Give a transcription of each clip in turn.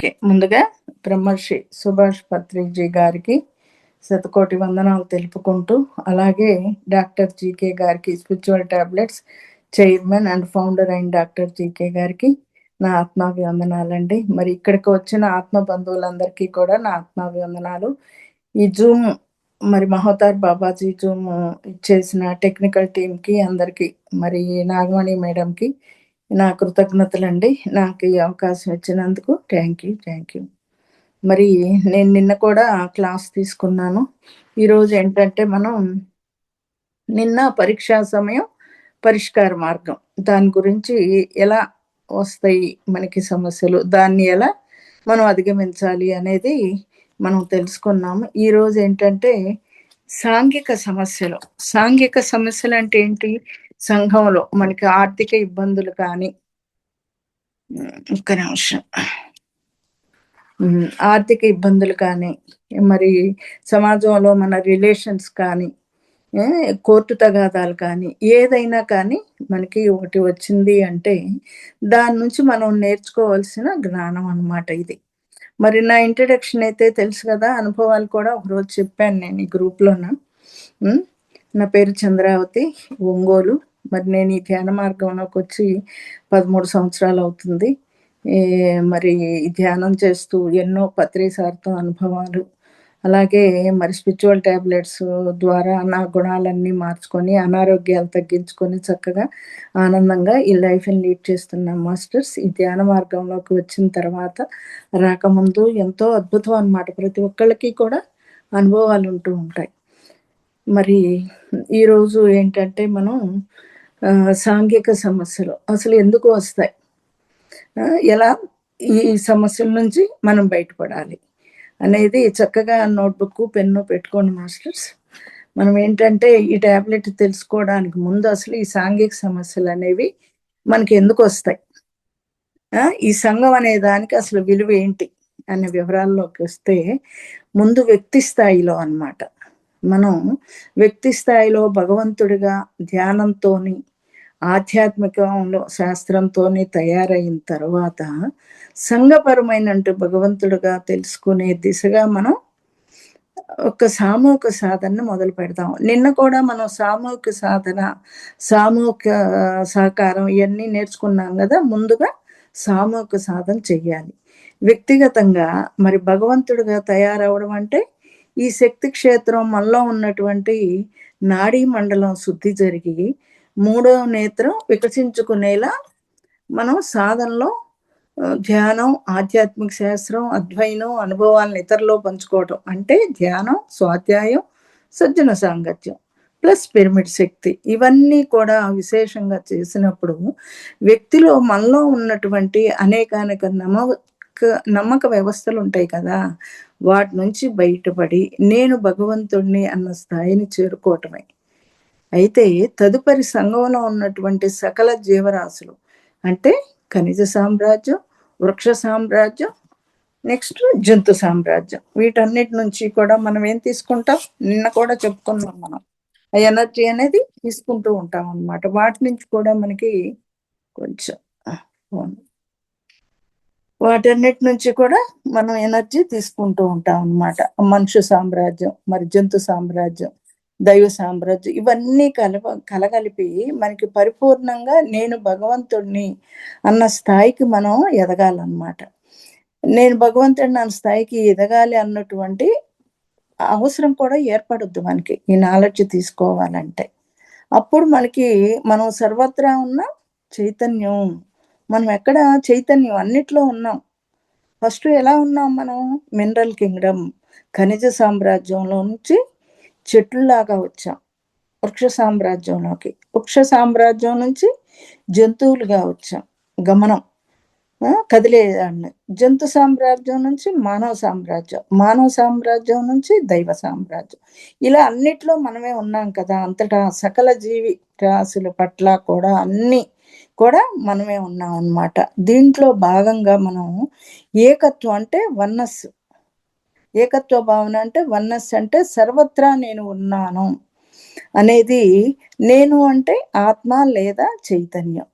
Okay. ముందుగా బ్రహ్మర్షి సుభాష్ పత్రిజీ గారికి శతకోటి వందనాలు తెలుపుకుంటూ, అలాగే డాక్టర్ జీకే గారికి, spiritual tablets chairman and founder అయిన డాక్టర్ జీకే గారికి నా ఆత్మాభివందనాలండి. మరి ఇక్కడికి వచ్చిన ఆత్మ బంధువులందరికీ కూడా నా ఆత్మాభివందనాలు. ఈ జూమ్ మరి మహోతార్ బాబాజీ జూమ్ ఇచ్చేసిన టెక్నికల్ టీంకి అందరికీ, మరి నాగమణి మేడంకి నా కృతజ్ఞతలండి. నాకు ఈ అవకాశం ఇచ్చినందుకు థ్యాంక్ యూ. మరి నేను నిన్న కూడా క్లాస్ తీసుకున్నాను. ఈరోజు ఏంటంటే మనం నిన్న పరీక్షా సమయం, పరిష్కార మార్గం, దాని గురించి ఎలా వస్తాయి మనకి సమస్యలు, దాన్ని ఎలా మనం అధిగమించాలి అనేది మనం తెలుసుకున్నాము. ఈరోజు ఏంటంటే సాంఘిక సమస్యలు. సాంఘిక సమస్యలు అంటే ఏంటి? సంఘంలో మనకి ఆర్థిక ఇబ్బందులు కానీ, ఒక్క నిమిషం, ఆర్థిక ఇబ్బందులు కానీ, మరి సమాజంలో మన రిలేషన్స్ కానీ, కోర్టు తగాదాలు కానీ, ఏదైనా కానీ మనకి ఒకటి వచ్చింది అంటే దాని నుంచి మనం నేర్చుకోవాల్సిన జ్ఞానం అన్నమాట ఇది. మరి నా ఇంట్రడక్షన్ అయితే తెలుసు కదా, అనుభవాలు కూడా ఒకరోజు చెప్పాను నేను ఈ గ్రూప్లోన. నా పేరు చంద్రావతి, ఒంగోలు. మరి నేను ఈ ధ్యాన మార్గంలోకి వచ్చి 13 సంవత్సరాలు అవుతుంది. మరి ధ్యానం చేస్తూ ఎన్నో పత్రిసార్తో అనుభవాలు, అలాగే మరి స్పిరిచువల్ టాబ్లెట్స్ ద్వారా నా గుణాలన్నీ మార్చుకొని, అనారోగ్యాలు తగ్గించుకొని చక్కగా ఆనందంగా ఈ లైఫ్ని లీడ్ చేస్తున్నాం మాస్టర్స్. ఈ ధ్యాన మార్గంలోకి వచ్చిన తర్వాత రాకముందు ఎంతో అద్భుతం అన్నమాట. ప్రతి ఒక్కళ్ళకి కూడా అనుభవాలు ఉంటూ ఉంటాయి. మరి ఈరోజు ఏంటంటే మనం సాంఘిక సమస్యలు అసలు ఎందుకు వస్తాయి, ఎలా ఈ సమస్యల నుంచి మనం బయటపడాలి అనేది చక్కగా నోట్బుక్ పెన్ను పెట్టుకోండి మాస్టర్స్. మనం ఏంటంటే ఈ టాబ్లెట్ తెలుసుకోవడానికి ముందు అసలు ఈ సాంఘిక సమస్యలు అనేవి మనకి ఎందుకు వస్తాయి, ఈ సంఘం అనే దానికి అసలు విలువ ఏంటి అనే వివరాల్లోకి వస్తే, ముందు వ్యక్తి స్థాయిలో అన్నమాట. మనం వ్యక్తి స్థాయిలో భగవంతుడిగా ధ్యానంతోని, ఆధ్యాత్మికంలో శాస్త్రంతోని తయారైన తర్వాత సంఘపరమైన భగవంతుడిగా తెలుసుకునే దిశగా మనం ఒక సామూహిక సాధనను మొదలు పెడతాం. నిన్న కూడా మనం సామూహిక సాధన, సామూహిక సహకారం ఇవన్నీ నేర్చుకున్నాం కదా. ముందుగా సామూహిక సాధన చెయ్యాలి. వ్యక్తిగతంగా మరి భగవంతుడిగా తయారవడం అంటే ఈ శక్తి క్షేత్రం మనలో ఉన్నటువంటి నాడీ మండలం శుద్ధి జరిగి 3వ నేత్రం వికసించుకునేలా మనం సాధనలో ధ్యానం, ఆధ్యాత్మిక శాస్త్రం, అధ్వయనం, అనుభవాలను ఇతరులో పంచుకోవటం అంటే ధ్యానం, స్వాధ్యాయం, సజ్జన సాంగత్యం ప్లస్ పిరమిడ్ శక్తి, ఇవన్నీ కూడా విశేషంగా చేసినప్పుడు వ్యక్తిలో మనలో ఉన్నటువంటి అనేకానేక నమ్మక వ్యవస్థలు ఉంటాయి కదా, వాటి నుంచి బయటపడి నేను భగవంతుడిని అన్న స్థాయిని చేరుకోవటమే. అయితే తదుపరి సంఘంలో ఉన్నటువంటి సకల జీవరాశులు అంటే ఖనిజ సామ్రాజ్యం, వృక్ష సామ్రాజ్యం, నెక్స్ట్ జంతు సామ్రాజ్యం, వీటన్నిటి నుంచి కూడా మనం ఏం తీసుకుంటాం, నిన్న కూడా చెప్పుకున్నాం, మనం ఆ ఎనర్జీ అనేది తీసుకుంటూ ఉంటాం అన్నమాట. వాటి నుంచి కూడా మనకి కొంచెం వాటన్నిటి నుంచి కూడా మనం ఎనర్జీ తీసుకుంటూ ఉంటాం అన్నమాట. మనుష్య సామ్రాజ్యం, మరి జంతు సామ్రాజ్యం, దైవ సామ్రాజ్యం, ఇవన్నీ కలగలిపి మనకి పరిపూర్ణంగా నేను భగవంతుడిని అన్న స్థాయికి మనం ఎదగాలన్నమాట. నేను భగవంతుడిని అన్న స్థాయికి ఎదగాలి అన్నటువంటి అవసరం కూడా ఏర్పడద్దు మనకి ఈ నాలెడ్జ్ తీసుకోవాలంటే. అప్పుడు మనకి మనం సర్వత్రా ఉన్న చైతన్యం, మనం ఎక్కడ చైతన్యం అన్నిట్లో ఉన్నాం. ఫస్ట్ ఎలా ఉన్నాం మనం? మినరల్ కింగ్డమ్, ఖనిజ సామ్రాజ్యంలో నుంచి చెట్లులాగా వచ్చాం వృక్ష సామ్రాజ్యంలోకి, వృక్ష సామ్రాజ్యం నుంచి జంతువులుగా వచ్చాం, గమనం కదిలేదాన్ని, జంతు సామ్రాజ్యం నుంచి మానవ సామ్రాజ్యం, మానవ సామ్రాజ్యం నుంచి దైవ సామ్రాజ్యం, ఇలా అన్నిట్లో మనమే ఉన్నాం కదా. అంతటా సకల జీవి రాశుల పట్ల కూడా అన్ని కూడా మనమే ఉన్నాం అన్నమాట. దీంట్లో భాగంగా మనం ఏకత్వం అంటే వన్నెస్, ఏకత్వ భావన అంటే వన్నెస్ అంటే సర్వత్రా నేను ఉన్నాను అనేది. నేను అంటే ఆత్మ లేదా చైతన్యం.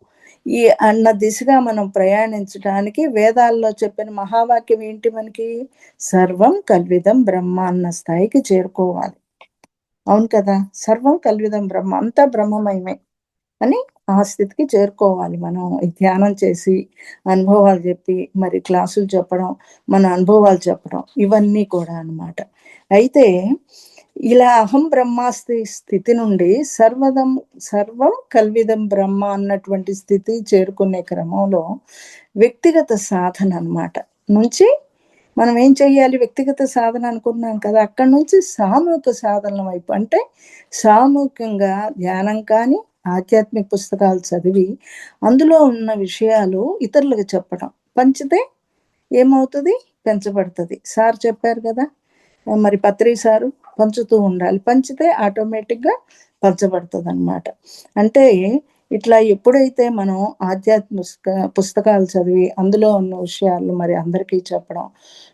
ఈ అన్న దిశగా మనం ప్రయాణించడానికి వేదాల్లో చెప్పిన మహావాక్యం ఏంటి మనకి? సర్వం కల్విదం బ్రహ్మ అన్న స్థాయికి చేరుకోవాలి. అవును కదా! సర్వం కల్విదం బ్రహ్మ, అంతా బ్రహ్మమయమే అని ఆ స్థితికి చేరుకోవాలి. మనం ఈ ధ్యానం చేసి, అనుభవాలు చెప్పి, మరి క్లాసులు చెప్పడం, మన అనుభవాలు చెప్పడం, ఇవన్నీ కూడా అన్నమాట. అయితే ఇలా అహం బ్రహ్మాస్మి స్థితి నుండి సర్వం కల్విదం బ్రహ్మ అన్నటువంటి స్థితి చేరుకునే క్రమంలో వ్యక్తిగత సాధన అన్నమాట నుంచి మనం ఏం చెయ్యాలి? వ్యక్తిగత సాధన అనుకున్నాం కదా! అక్కడి నుంచి సామూహిక సాధనల వైపు, అంటే సామూహికంగా ధ్యానం కానీ, ఆధ్యాత్మిక పుస్తకాలు చదివి అందులో ఉన్న విషయాలు ఇతరులకు చెప్పడం. పంచితే ఏమవుతది? పెంచబడుతది. సార్ చెప్పారు కదా! మరి పత్రి సారు పంచుతూ ఉండాలి. పంచితే ఆటోమేటిక్‌గా పంచబడతదనమాట. అంటే ఇట్లా ఎప్పుడైతే మనం పుస్తకాలు చదివి అందులో ఉన్న విషయాలు మరి అందరికీ చెప్పడం.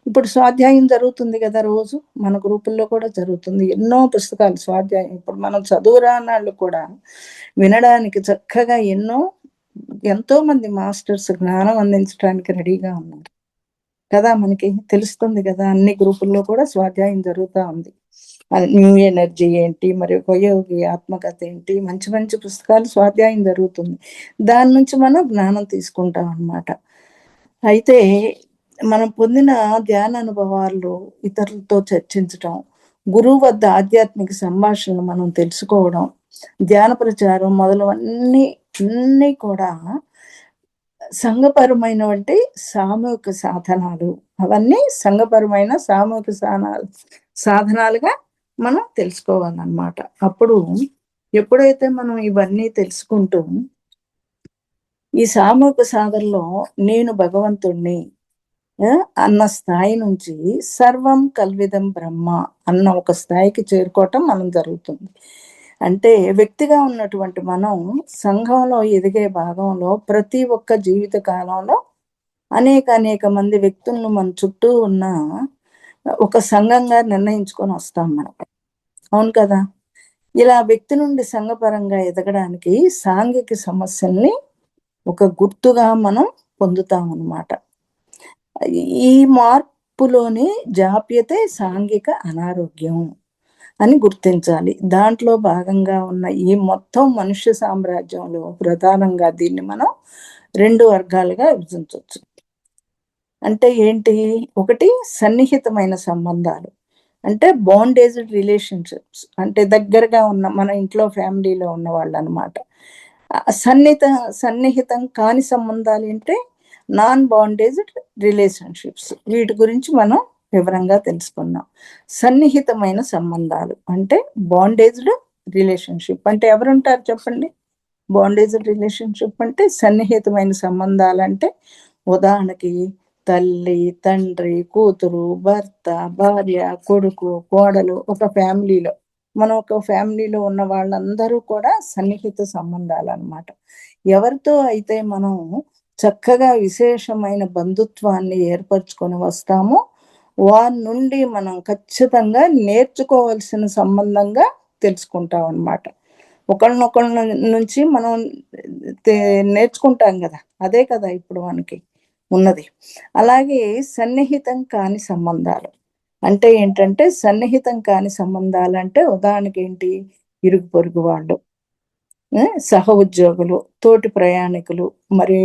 ఇప్పుడు స్వాధ్యాయం జరుగుతుంది కదా రోజు. మన గ్రూపుల్లో కూడా జరుగుతుంది. ఎన్నో పుస్తకాలు స్వాధ్యాయం. ఇప్పుడు మనం చదువు రానోళ్ళు కూడా వినడానికి చక్కగా ఎంతోమంది మాస్టర్స్ జ్ఞానం అందించడానికి రెడీగా ఉన్నారు. కదా! మనకి తెలుస్తుంది గదా! అన్ని గ్రూపుల్లో కూడా స్వాధ్యాయం జరుగుతా ఉంది. న్యూ ఎనర్జీ ఏంటి, మరి ఉపయోగి ఆత్మకథ ఏంటి, మంచి మంచి పుస్తకాలు స్వాధ్యాయం జరుగుతుంది. దాని నుంచి మనం జ్ఞానం తీసుకుంటాం అన్నమాట. అయితే మనం పొందిన ధ్యాన అనుభవాలు ఇతరులతో చర్చించటం, గురువు వద్ద ఆధ్యాత్మిక సంభాషణలు మనం తెలుసుకోవడం, ధ్యాన ప్రచారం అన్నీ కూడా సంఘపరమైనవంటి సామూహిక సాధనాలు. అవన్నీ సంఘపరమైన సామూహిక సాధనాలుగా మనం తెలుసుకోవాలన్నమాట. అప్పుడు ఎప్పుడైతే మనం ఇవన్నీ తెలుసుకుంటూ ఈ సామూహిక సాధనలో నేను భగవంతుడిని అన్న స్థాయి నుంచి సర్వం కల్విదం బ్రహ్మ అన్న ఒక స్థాయికి చేరుకోవటం మనం జరుగుతుంది. అంటే వ్యక్తిగా ఉన్నటువంటి మనం సంఘంలో ఎదిగే భాగంలో ప్రతి ఒక్క జీవిత కాలంలో అనేక మంది వ్యక్తులను మన చుట్టూ ఉన్న ఒక సంఘంగా నిర్ణయించుకొని వస్తాం మనం. అవును కదా! ఇలా వ్యక్తి నుండి సంఘపరంగా ఎదగడానికి సాంఘిక సమస్యల్ని ఒక గుర్తుగా మనం పొందుతామన్నమాట. ఈ మార్పులోని జాప్యతే సాంఘిక అనారోగ్యం అని గుర్తించాలి. దాంట్లో భాగంగా ఉన్న ఈ మొత్తం మనుష్య సామ్రాజ్యంలో ప్రధానంగా దీన్ని మనం 2 వర్గాలుగా విభజించొచ్చు. అంటే ఏంటి? ఒకటి సన్నిహితమైన సంబంధాలు. అంటే బాండేజ్డ్ రిలేషన్‌షిప్స్. అంటే దగ్గరగా ఉన్న మన ఇంట్లో ఫ్యామిలీలో ఉన్నవాళ్ళనమాట. సన్నిహితం కాని సంబంధాలేంటే నాన్ బాండేజ్డ్ రిలేషన్‌షిప్స్. వీటి గురించి మనం వివరంగా తెలుసుకుందాం. సన్నిహితమైన సంబంధాలు అంటే బాండేజ్డ్ రిలేషన్‌షిప్ అంటే ఎవరుంటారు చెప్పండి? బాండేజ్డ్ రిలేషన్‌షిప్ అంటే సన్నిహితమైన సంబంధాలంటే ఉదాహరణకి తల్లి, తండ్రి, కూతురు, భర్త, భార్య, కొడుకు, కోడలు ఒక ఫ్యామిలీలో. మనం ఒక ఫ్యామిలీలో ఉన్న వాళ్ళందరూ కూడా సన్నిహిత సంబంధాలన్నమాట. ఎవరితో అయితే మనం చక్కగా విశేషమైన బంధుత్వాన్ని ఏర్పరచుకొని వస్తామో, వారి నుండి మనం ఖచ్చితంగా నేర్చుకోవాల్సిన సంబంధంగా తెలుసుకుంటామన్నమాట. ఒకళ్ళనొకళ్ళ నుంచి మనం నేర్చుకుంటాం గదా! అదే కదా ఇప్పుడు మనకి ఉన్నది. అలాగే సన్నిహితం కాని సంబంధాలు. అంటే ఏంటంటే, సన్నిహితం కాని సంబంధాలంటే ఉదాహరణకేంటి? ఇరుగు పొరుగు వాళ్ళు, సహ ఉద్యోగులు, తోటి ప్రయాణికులు, మరి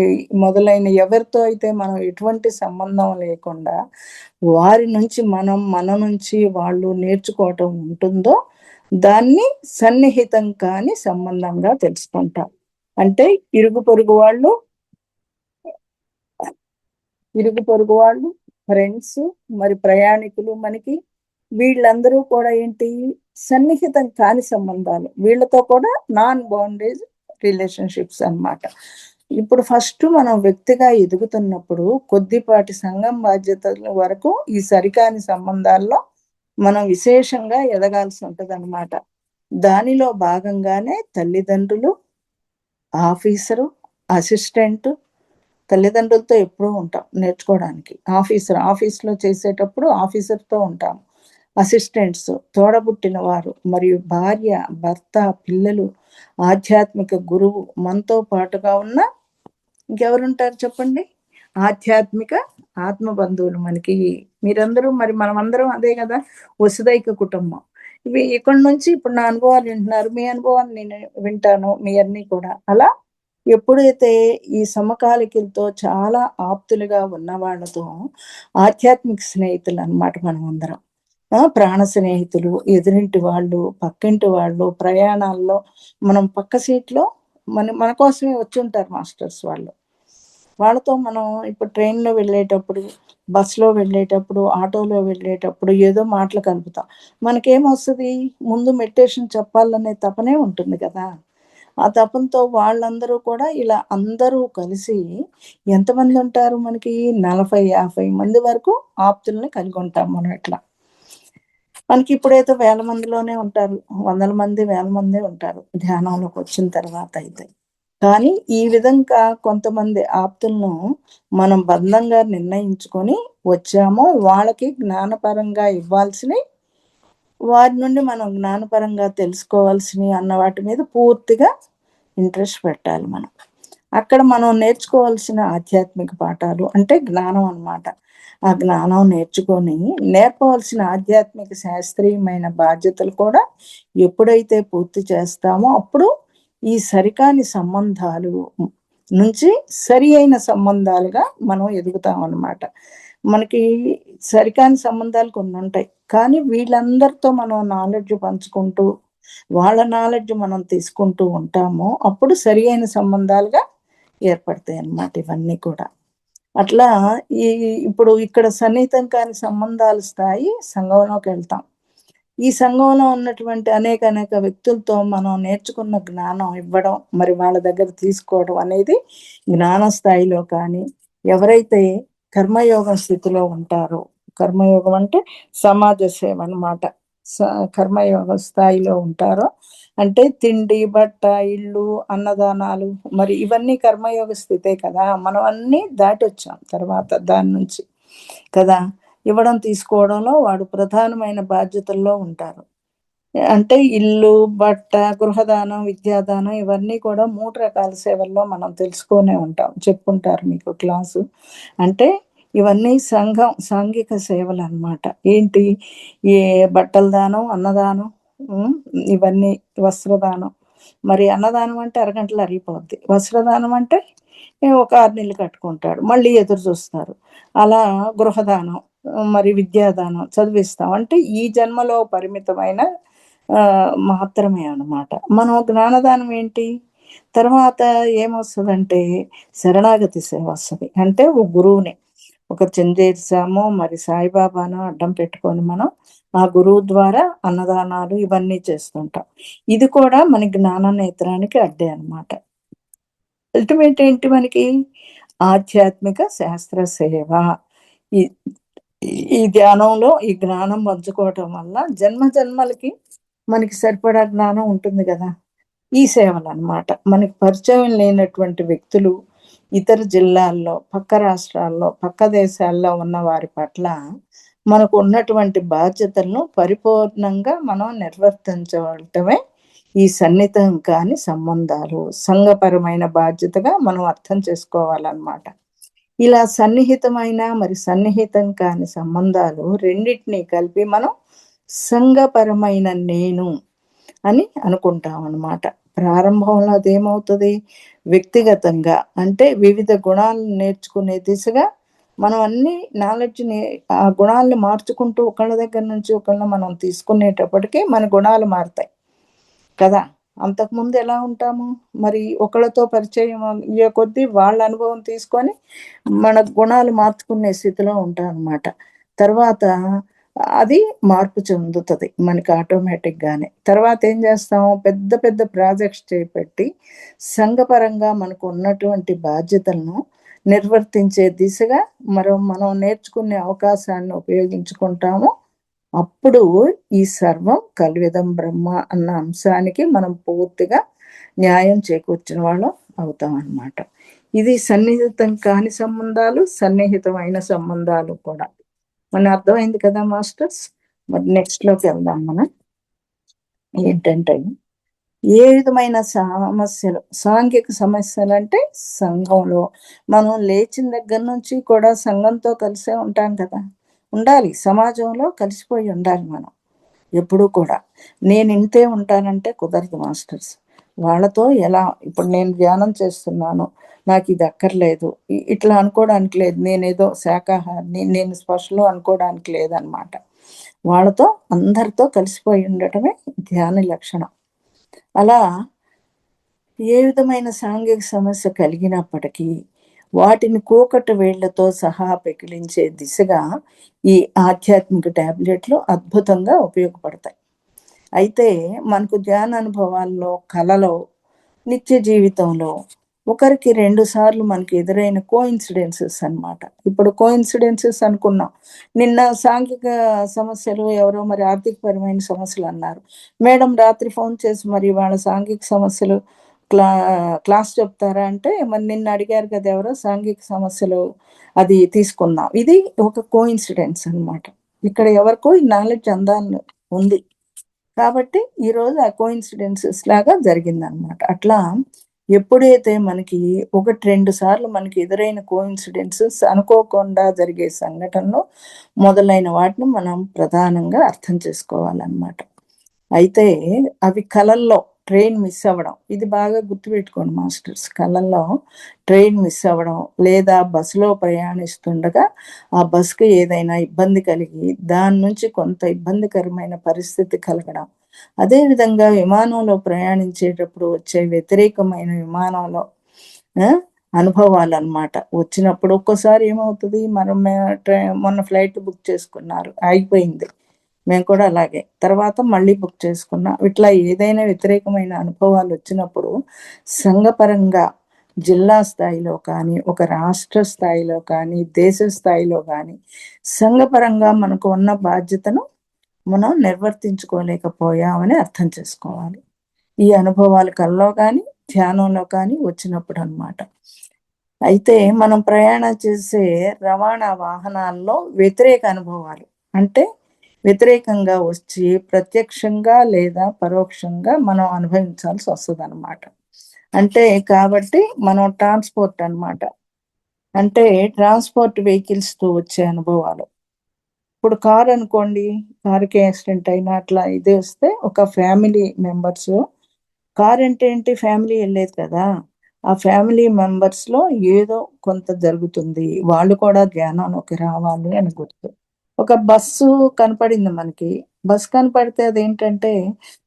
మొదలైన ఎవరితో అయితే మనం ఎటువంటి సంబంధం లేకుండా వారి నుంచి మన నుంచి వాళ్ళు నేర్చుకోవటం ఉంటుందో దాన్ని సన్నిహితం కాని సంబంధంగా తెలుసుకుంటాం. అంటే ఇరుగు పొరుగు వాళ్ళు, ఫ్రెండ్స్, మరి ప్రయాణికులు మనకి వీళ్ళందరూ కూడా ఏంటి? సన్నిహితం కాని సంబంధాలు. వీళ్ళతో కూడా నాన్ బాండేజ్ రిలేషన్‌షిప్స్ అన్నమాట. ఇప్పుడు ఫస్ట్ మనం వ్యక్తిగా ఎదుగుతున్నప్పుడు కొద్దిపాటి సంఘం బాధ్యతల వరకు ఈ సరికాని సంబంధాల్లో మనం విశేషంగా ఎదగాల్సి ఉంటదన్నమాట. దానిలో భాగంగానే తల్లిదండ్రులు, ఆఫీసరు, అసిస్టెంటు, తల్లిదండ్రులతో ఎప్పుడూ ఉంటాం నేర్చుకోవడానికి. ఆఫీస్‌లో చేసేటప్పుడు ఆఫీసర్‌తో ఉంటాం. అసిస్టెంట్స్, తోడబుట్టిన వారు, మరియు భార్య, భర్త, పిల్లలు, ఆధ్యాత్మిక గురువు, మనతో పాటుగా ఉన్న ఇంకెవరుంటారు చెప్పండి? ఆధ్యాత్మిక ఆత్మ బంధువులు మనకి. మీరందరూ మరి మనమందరం అదే కదా, వసుదైక కుటుంబం. ఇవి ఇక్కడి నుంచి ఇప్పుడు నా అనుభవాలు వింటున్నారు, మీ అనుభవాలు నేను వింటాను, మీ అన్నీ కూడా. అలా ఎప్పుడైతే ఈ సమకాలికులతో చాలా ఆప్తులుగా ఉన్న వాళ్ళతో ఆధ్యాత్మిక స్నేహితులు అన్నమాట మనం అందరం. ప్రాణ స్నేహితులు, ఎదురింటి వాళ్ళు, పక్కింటి వాళ్ళు, ప్రయాణాల్లో మనం పక్క సీట్లో మన మన కోసమే వచ్చుంటారు మాస్టర్స్ వాళ్ళు. వాళ్ళతో మనం ఇప్పుడు ట్రైన్‌లో వెళ్ళేటప్పుడు, బస్‌లో వెళ్ళేటప్పుడు, ఆటోలో వెళ్ళేటప్పుడు ఏదో మాటలు కలుపుతాం. మనకేమొస్తది? ముందు మెడిటేషన్ చెప్పాలనే తపనే ఉంటుంది కదా! ఆ తపనతో వాళ్ళందరూ కూడా ఇలా అందరూ కలిసి ఎంతమందుంటారు మనకి? 40, 50 మంది వరకు ఆప్తుల్ని కలిగుంటాం మనం ఇట్లా. మనకిప్పుడైతే వేల మందిలోనే ఉంటారు. వందల మంది, వేల మందే ఉంటారు ధ్యానంలోకొచ్చిన తర్వాతయితే. కానీ ఈ విధంగా కొంతమంది ఆప్తులను మనం బంధంగా నిర్ణయించుకొని వచ్చామో, వాళ్ళకి జ్ఞానపరంగా ఇవ్వాల్సినయి, వారి నుండి మనం జ్ఞానపరంగా తెలుసుకోవాల్సినయి అన్న వాటి మీద పూర్తిగా ఇంట్రెస్ట్ పెట్టాలి మనం. అక్కడ మనం నేర్చుకోవాల్సిన ఆధ్యాత్మిక పాఠాలు అంటే జ్ఞానం అన్నమాట. ఆ జ్ఞానం నేర్చుకొని నేర్పవలసిన ఆధ్యాత్మిక శాస్త్రీయమైన బాధ్యతలు కూడా ఎప్పుడైతే పూర్తి చేస్తామో అప్పుడు ఈ సరికాని సంబంధాలు నుంచి సరి అయిన సంబంధాలుగా మనం ఎదుగుతాం అన్నమాట. మనకి సరికాని సంబంధాలు కొన్ని ఉంటాయి. కానీ వీళ్ళందరితో మనం నాలెడ్జ్ పంచుకుంటూ, వాళ్ళ నాలెడ్జ్ మనం తీసుకుంటూ ఉంటామో అప్పుడు సరి అయిన సంబంధాలుగా ఏర్పడతాయి అన్నమాట ఇవన్నీ కూడా. అట్లా ఈ ఇప్పుడు ఇక్కడ సన్నిహితం కాని సంబంధాల స్థాయి సంఘంలోకెళ్తాం. ఈ సంఘంలో ఉన్నటువంటి అనేక వ్యక్తులతో మనం నేర్చుకున్న జ్ఞానం ఇవ్వడం, మరి వాళ్ళ దగ్గర తీసుకోవడం అనేది జ్ఞాన స్థాయిలో కానీ, ఎవరైతే కర్మయోగం స్థితిలో ఉంటారో, కర్మయోగం అంటే సమాజ సేవ అన్నమాట. స కర్మయోగ స్థాయిలో ఉంటారో, అంటే తిండి, బట్ట, ఇల్లు, అన్నదానాలు, మరి ఇవన్నీ కర్మయోగ స్థితే కదా! మనం అన్నీ దాటొచ్చాం తర్వాత దాని నుంచి కదా! ఇవ్వడం, తీసుకోవడంలో వాడు ప్రధానమైన బాధ్యతల్లో ఉంటారు. అంటే ఇల్లు, బట్ట, గృహదానం, విద్యాదానం ఇవన్నీ కూడా 3 రకాల సేవల్లో మనం తెలుసుకొనే ఉంటాం. చెప్పుంటారు మీకు క్లాసు. అంటే ఇవన్నీ సాంఘిక సేవలనమాట. ఏంటి? ఈ బట్టల దానం, అన్నదానం, హ్మ్. ఇవన్నీ వస్త్రదానం. మరి అన్నదానం అంటే అరగంటలో అరిగిపోద్ది. వస్త్రదానం అంటే ఒక 6 నెలలు కట్టుకుంటాడు. మళ్ళీ ఎదురు చూస్తారు. అలా గృహదానం, మరి విద్యాదానం చదివిస్తాం. అంటే ఈ జన్మలో పరిమితమైన మాత్రమే అన్నమాట. మనం జ్ఞానదానం ఏంటి? తర్వాత ఏమొస్తదంటే శరణాగతి సేవొస్తది. అంటే ఒక గురువుని, ఒక చెందేర్సామో, మరి సాయిబాబానో అడ్డం పెట్టుకొని మనం ఆ గురువు ద్వారా అన్నదానాలు ఇవన్నీ చేస్తుంటాం. ఇది కూడా మన జ్ఞాన నేత్రానికి అడ్డే అన్నమాట. అల్టిమేట్ ఏంటి మనకి? ఆధ్యాత్మిక శాస్త్ర సేవ. ఈ ఈ ధ్యానంలో ఈ జ్ఞానం పంచుకోవటం వల్ల జన్మ జన్మలకి మనకి సరిపడా జ్ఞానం ఉంటుంది గదా! ఈ సేవలనమాట. మనకి పరిచయం లేనటువంటి వ్యక్తులు, ఇతర జిల్లాల్లో, పక్క రాష్ట్రాల్లో, పక్క దేశాల్లో ఉన్న వారి పట్ల మనకు ఉన్నటువంటి బాధ్యతలను పరిపూర్ణంగా మనం నిర్వర్తించటమే ఈ సన్నిహితం కాని సంబంధాలు. సంఘపరమైన బాధ్యతగా మనం అర్థం చేసుకోవాలనమాట. ఇలా సన్నిహితమైన, మరి సన్నిహితం కాని సంబంధాలు రెండిటిని కలిపి మనం సంఘపరమైన నేను అని అనుకుంటామనమాట. ప్రారంభంలో అదేమవుతది? వ్యక్తిగతంగా అంటే వివిధ గుణాలను నేర్చుకునే దిశగా మనం అన్ని నాలెడ్జ్‌ని, ఆ గుణాలను మార్చుకుంటూ ఒకళ్ళ దగ్గర నుంచి ఒకళ్ళని మనం తీసుకునేటప్పటికి మన గుణాలు మారతాయి కదా! అంతకుముందు ఎలా ఉంటాము? మరి ఒకళ్ళతో పరిచయం అయ్యే కొద్దీ వాళ్ళ అనుభవం తీసుకొని మన గుణాలు మార్చుకునే స్థితిలో ఉంటామనమాట. తర్వాత అది మార్పు చెందుతది మనకి ఆటోమేటిక్‌గానే. తర్వాత ఏం చేస్తాం? పెద్ద పెద్ద ప్రాజెక్ట్స్ చేపట్టి సంఘపరంగా మనకు ఉన్నటువంటి బాధ్యతలను నిర్వర్తించే దిశగా మనం నేర్చుకునే అవకాశాన్ని ఉపయోగించుకుంటాము. అప్పుడు ఈ సర్వం కల్విదం బ్రహ్మ అన్న అంశానికి మనం పూర్తిగా న్యాయం చేకూర్చిన వాళ్ళం అవుతామనమాట. ఇది సన్నిహితం కాని సంబంధాలు, సన్నిహితమైన సంబంధాలు కూడా. మన అర్థమైంది కదా మాస్టర్స్? మరి నెక్స్ట్‌లోకి వెళ్దాం మనం. ఏంటంటే ఏ విధమైన సమస్యలు, సాంఘిక సమస్యలు అంటే సంఘంలో మనం లేచిన దగ్గర నుంచి కూడా సంఘంతో కలిసే ఉంటాం కదా. ఉండాలి, సమాజంలో కలిసిపోయి ఉండాలి మనం ఎప్పుడూ కూడా. నేను ఇంతే ఉంటానంటే కుదరదు మాస్టర్స్. వాళ్ళతో ఎలా, ఇప్పుడు నేను ధ్యానం చేస్తున్నాను, నాకు ఇది అక్కర్లేదు, ఇట్లా అనుకోవడానికి లేదు. నేనేదో శాకాహారిని, నేను స్పెషల్ అనుకోవడానికి లేదనమాట. వాళ్ళతో అందరితో కలిసిపోయి ఉండటమే ధ్యాన లక్షణం. అలా ఏ విధమైన సాంఘిక సమస్య కలిగినప్పటికీ వాటిని కూకటి వేళ్లతో సహా పెకిలించే దిశగా ఈ ఆధ్యాత్మిక టాబ్లెట్లు అద్భుతంగా ఉపయోగపడతాయి. అయితే మనకు ధ్యాన అనుభవాల్లో, కలలో, నిత్య జీవితంలో ఒకరికి 2 సార్లు మనకి ఎదురైన కోఇన్సిడెన్సెస్ అన్నమాట. ఇప్పుడు కోఇన్సిడెన్సెస్ అనుకున్నాం. నిన్న సాంఘిక సమస్యలు, ఎవరో మరి ఆర్థికపరమైన సమస్యలు అన్నారు. మేడం రాత్రి ఫోన్ చేసి మరి వాళ్ళ సాంఘిక సమస్యలు క్లా క్లాస్ చెప్తారా అంటే, మరి నిన్న అడిగారు కదా ఎవరో సాంఘిక సమస్యలు, అది తీసుకుందాం. ఇది ఒక కోఇన్సిడెన్స్ అన్నమాట. ఇక్కడ ఎవరికో ఈ నాలెడ్జ్ అందాలని ఉంది. కాబట్టి ఈరోజు ఆ కోఇన్సిడెన్సెస్ లాగా జరిగిందనమాట. అట్లా ఎప్పుడైతే మనకి 1, 2 సార్లు మనకి ఎదురైన కోఇన్సిడెన్సెస్, అనుకోకుండా జరిగే సంఘటనలు మొదలైన వాటిని మనం ప్రధానంగా అర్థం చేసుకోవాలన్నమాట. అయితే అవి కలల్లో ట్రైన్ మిస్ అవ్వడం, ఇది బాగా గుర్తుపెట్టుకోండి మాస్టర్స్. కలల్లో ట్రైన్ మిస్ అవ్వడం, లేదా బస్సులో ప్రయాణిస్తుండగా ఆ బస్సుకి ఏదైనా ఇబ్బంది కలిగి దాని నుంచి కొంత ఇబ్బందికరమైన పరిస్థితి కలగడం, అదేవిధంగా విమానంలో ప్రయాణించేటప్పుడు వచ్చే వ్యతిరేకమైన విమానంలో అనుభవాలన్నమాట. వచ్చినప్పుడు ఒక్కోసారి ఏమవుతుంది, మనం మొన్న ఫ్లైట్ బుక్ చేసుకున్నారు, ఆగిపోయింది, మేము కూడా అలాగే తర్వాత మళ్ళీ బుక్ చేసుకున్నాం. ఇట్లా ఏదైనా వ్యతిరేకమైన అనుభవాలు వచ్చినప్పుడు సంఘపరంగా జిల్లా స్థాయిలో కానీ, ఒక రాష్ట్ర స్థాయిలో కానీ, దేశ స్థాయిలో కానీ సంఘపరంగా మనకు ఉన్న బాధ్యతను మనం నిర్వర్తించుకోలేకపోయామని అర్థం చేసుకోవాలి. ఈ అనుభవాలు కల్లో కానీ, ధ్యానంలో కానీ వచ్చినప్పుడు అన్నమాట. అయితే మనం ప్రయాణం చేసే రవాణా వాహనాల్లో వ్యతిరేక అనుభవాలు అంటే వ్యతిరేకంగా వచ్చి ప్రత్యక్షంగా లేదా పరోక్షంగా మనం అనుభవించాల్సి వస్తుంది అనమాట. అంటే కాబట్టి మనం ట్రాన్స్పోర్ట్ అన్నమాట. అంటే ట్రాన్స్పోర్ట్ వెహికల్స్తో వచ్చే అనుభవాలు. ఇప్పుడు కార్ అనుకోండి, కార్కి యాక్సిడెంట్ అయినా అట్లా ఇది వస్తే ఒక ఫ్యామిలీ మెంబర్స్, కార్ అంటే ఏంటి, ఫ్యామిలీ వెళ్ళేది కదా, ఆ ఫ్యామిలీ మెంబర్స్లో ఏదో కొంత జరుగుతుంది, వాళ్ళు కూడా ధ్యానంలోకి రావాలి అని గుర్తు. ఒక బస్సు కనపడింది మనకి, బస్ కనపడితే అదేంటంటే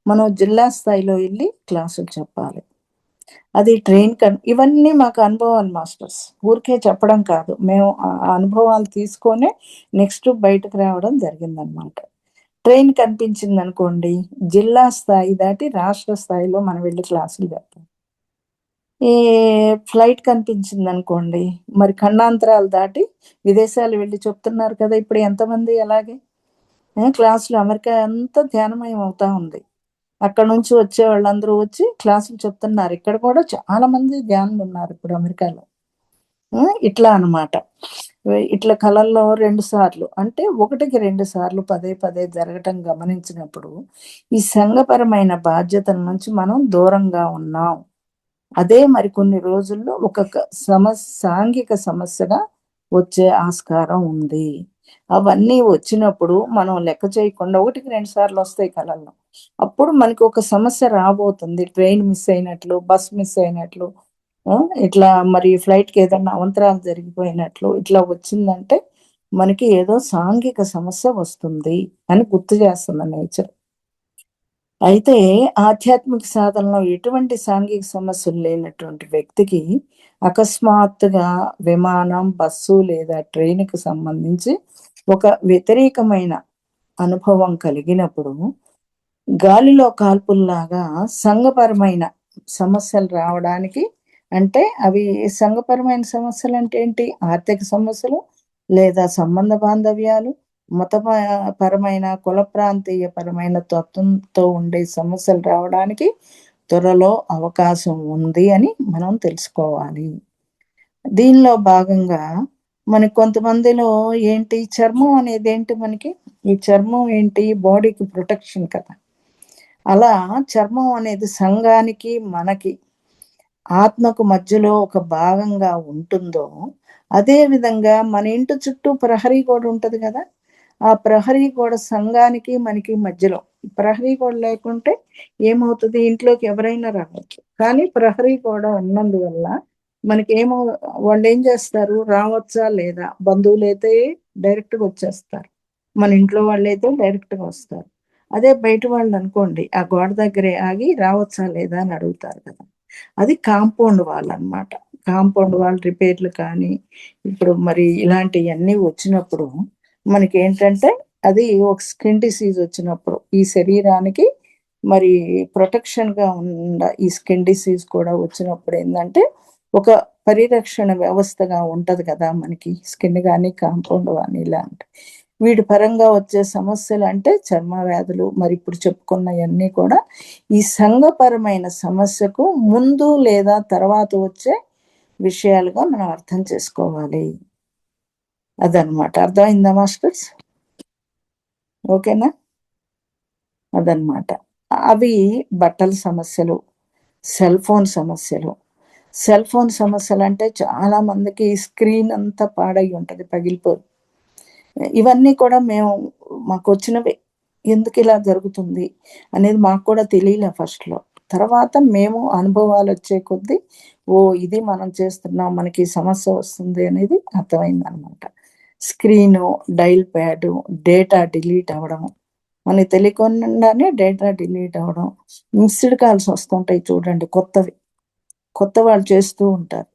మనం జిల్లా స్థాయిలో వెళ్ళి క్లాసులు చెప్పాలి. అది ట్రైన్ ఇవన్నీ మాకు అనుభవాలు మాస్టర్స్, ఊరికే చెప్పడం కాదు, మేము ఆ అనుభవాలు తీసుకొనే నెక్స్ట్ బయటకు రావడం జరిగిందనమాట. ట్రైన్ కనిపించింది అనుకోండి, జిల్లా స్థాయి దాటి రాష్ట్ర స్థాయిలో మనం వెళ్ళి క్లాసులు చెప్తాం. ఈ ఫ్లైట్ కనిపించింది అనుకోండి, మరి ఖండాంతరాలు దాటి విదేశాలు వెళ్ళి చెప్తున్నారు కదా ఇప్పుడు ఎంతమంది, అలాగే క్లాసులు అమెరికా అంతా ధ్యానమయం అవుతా ఉంది. అక్కడ నుంచి వచ్చే వాళ్ళందరూ వచ్చి క్లాసులు చెప్తున్నారు. ఇక్కడ కూడా చాలా మంది ధ్యానులు ఉన్నారు ఇప్పుడు అమెరికాలో. ఇట్లా అన్నమాట. ఇట్లా కళల్లో 2 సార్లు అంటే 1కి 2 సార్లు పదే పదే జరగటం గమనించినప్పుడు ఈ సంఘపరమైన బాధ్యతల నుంచి మనం దూరంగా ఉన్నాం. అదే మరికొన్ని రోజుల్లో ఒక సాంఘిక సమస్యగా వచ్చే ఆస్కారం ఉంది. అవన్నీ వచ్చినప్పుడు మనం లెక్క చేయకుండా 1కి 2 సార్లు వస్తాయి కళల్లో. అప్పుడు మనకి ఒక సమస్య రాబోతుంది. ట్రైన్ మిస్ అయినట్లు, బస్ మిస్ అయినట్లు, ఇట్లా మరి ఫ్లైట్‌కి ఏదన్నా అవంతరాలు జరిగిపోయినట్లు ఇట్లా వచ్చిందంటే మనకి ఏదో సాంఘిక సమస్య వస్తుంది అని గుర్తు చేస్తుంది నేచర్. అయితే ఆధ్యాత్మిక సాధనలో ఎటువంటి సాంఘిక సమస్యలు లేనటువంటి వ్యక్తికి అకస్మాత్తుగా విమానం, బస్సు లేదా ట్రైన్‌కి సంబంధించి ఒక వ్యతిరేకమైన అనుభవం కలిగినప్పుడు గాలిలో కాల్పుల్లాగా సంఘపరమైన సమస్యలు రావడానికి, అంటే అవి సంఘపరమైన సమస్యలు అంటే ఏంటి, ఆర్థిక సమస్యలు లేదా సంబంధ బాంధవ్యాలు, మత పరమైన, కుల ప్రాంతీయ పరమైన తత్వంతో ఉండే సమస్యలు రావడానికి త్వరలో అవకాశం ఉంది అని మనం తెలుసుకోవాలి. దీనిలో భాగంగా మనకి కొంతమందిలో ఏంటి, చర్మం అనేది ఏంటి మనకి, ఈ చర్మం ఏంటి, బాడీకి ప్రొటెక్షన్ కదా. అలా చర్మం అనేది సంఘానికి, మనకి, ఆత్మకు మధ్యలో ఒక భాగంగా ఉంటుందో, అదే విధంగా మన ఇంటి చుట్టూ ప్రహరీ గోడ ఉంటది గదా! ఆ ప్రహరీ గోడ సంఘానికి, మనకి మధ్యలో. ప్రహరీ గోడ లేకుంటే ఏమవుతది? ఇంట్లోకి ఎవరైనా రావచ్చు. కానీ ప్రహరీ గోడ ఉన్నందువల్ల మనకేమో వాళ్ళేం చేస్తారు? రావచ్చా? లేదా? బంధువులైతే డైరెక్ట్‌గా వచ్చేస్తారు. మన ఇంట్లో వాళ్ళైతే డైరెక్ట్‌గా వస్తారు. అదే బయట వాళ్ళనుకోండి, ఆ గోడ దగ్గరే ఆగి రావచ్చా? లేదా? అని అడుగుతారు కదా! అది కాంపౌండ్ వాలనమాట. కాంపౌండ్ వాల్ రిపేర్లు కానీ, ఇప్పుడు మరి ఇలాంటియన్నీ వచ్చినప్పుడు మనకేంటంటే, అది ఒక స్కిన్ డిసీజ్ వచ్చినప్పుడు, ఈ శరీరానికి మరి ప్రొటెక్షన్‌గా ఈ స్కిన్ డిసీజ్ కూడా వచ్చినప్పుడు ఏందంటే, ఒక పరిరక్షణ వ్యవస్థగా ఉంటది కదా! మనకి స్కిన్ గాని, కాంపౌండ్ గాని ఇలాంటి. వీటి పరంగా వచ్చే సమస్యలంటే చర్మ వ్యాధులు, మరిప్పుడు చెప్పుకున్నయన్నీ కూడా ఈ సంఘపరమైన సమస్యకు ముందు లేదా తర్వాత వచ్చే విషయాలుగా మనం అర్థం చేసుకోవాలి. అదనమాట. అర్థమైందా మాస్టర్స్? ఓకేనా? అదనమాట. అవి బట్టల సమస్యలు, సెల్ ఫోన్ సమస్యలు. సెల్ ఫోన్ సమస్యలంటే చాలా మందికి స్క్రీన్ అంతా పాడై ఉంటది, పగిలిపోయి. ఇవన్నీ కూడా మాకొచ్చినవే. ఎందుకిలా జరుగుతుంది అనేది మాకు కూడా తెలీలే ఫస్ట్‌లో. తర్వాత మేము అనుభవాలొచ్చే కొద్దీ, ఓహ్! ఇది మనం చేస్తున్నాం, మనకి ఈ సమస్య వస్తుంది అనేది అర్థమైందనమాట. Screen, dial pad, data delete అవ్వడం, మనకి తెలియకుండానే డేటా డిలీట్ అవ్వడం, మిస్డ్ కాల్స్ వస్తుంటాయి చూడండి కొత్తవి. కొత్త వాళ్ళు చేస్తూ ఉంటారు.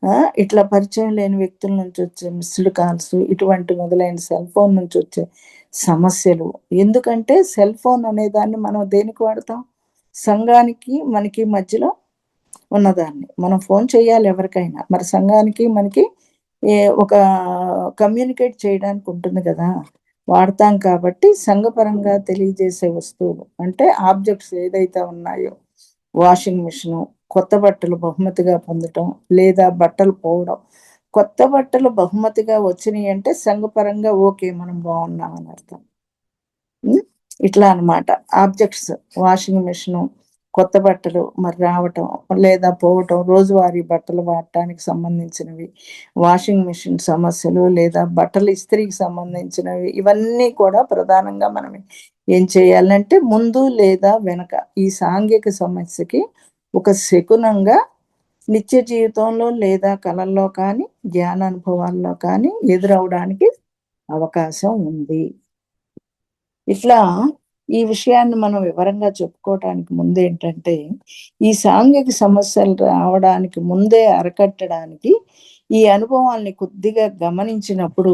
ఆ! ఇట్లా పరిచయం లేని వ్యక్తుల నుంచి వచ్చే మిస్డ్ కాల్స్, ఇటువంటి మొదలైన సెల్ ఫోన్ నుంచి వచ్చే సమస్యలు. ఎందుకంటే సెల్ ఫోన్ అనే దాన్ని మనం దేనికి వాడతాం? సంఘానికి, మనకి మధ్యలో ఉన్నదాన్ని. మనం ఫోన్ చేయాలి ఎవరికైనా. మరి సంఘానికి, మనకి ఒక కమ్యూనికేట్ చేయడానికి ఉంటుంది గదా! వాడతాం కాబట్టి సంఘపరంగా తెలియజేసే వస్తువులు అంటే ఆబ్జెక్ట్స్ ఏదైతే ఉన్నాయో, వాషింగ్ మిషను, కొత్త బట్టలు బహుమతిగా పొందటం, లేదా బట్టలు పోవడం. కొత్త బట్టలు బహుమతిగా వచ్చినియంటే సంఘపరంగా ఓకే. మనం బావున్నాం అని అర్థం. హ్మ్. ఇట్లా అన్నమాట. ఆబ్జెక్ట్స్, వాషింగ్ మిషను, కొత్త బట్టలు మరి రావటం, లేదా పోవటం, రోజువారీ బట్టలు వాడటానికి సంబంధించినవి, వాషింగ్ మిషన్ సమస్యలు, లేదా బట్టలు ఇస్త్రీకి సంబంధించినవి, ఇవన్నీ కూడా ప్రధానంగా మనం ఏం చేయాలంటే ముందు లేదా వెనక ఈ సాంఘిక సమస్యకి ఒక శకునంగా నిత్య జీవితంలో లేదా కళల్లో కానీ, ధ్యానానుభవాల్లో కానీ ఎదురవ్వడానికి అవకాశం ఉంది. ఇట్లా ఈ విషయాన్ని మనం వివరంగా చెప్పుకోవటానికి ముందేంటంటే, ఈ సాంఘిక సమస్యలు రావడానికి ముందే అరికట్టడానికి ఈ అనుభవాల్ని కొద్దిగా గమనించినప్పుడు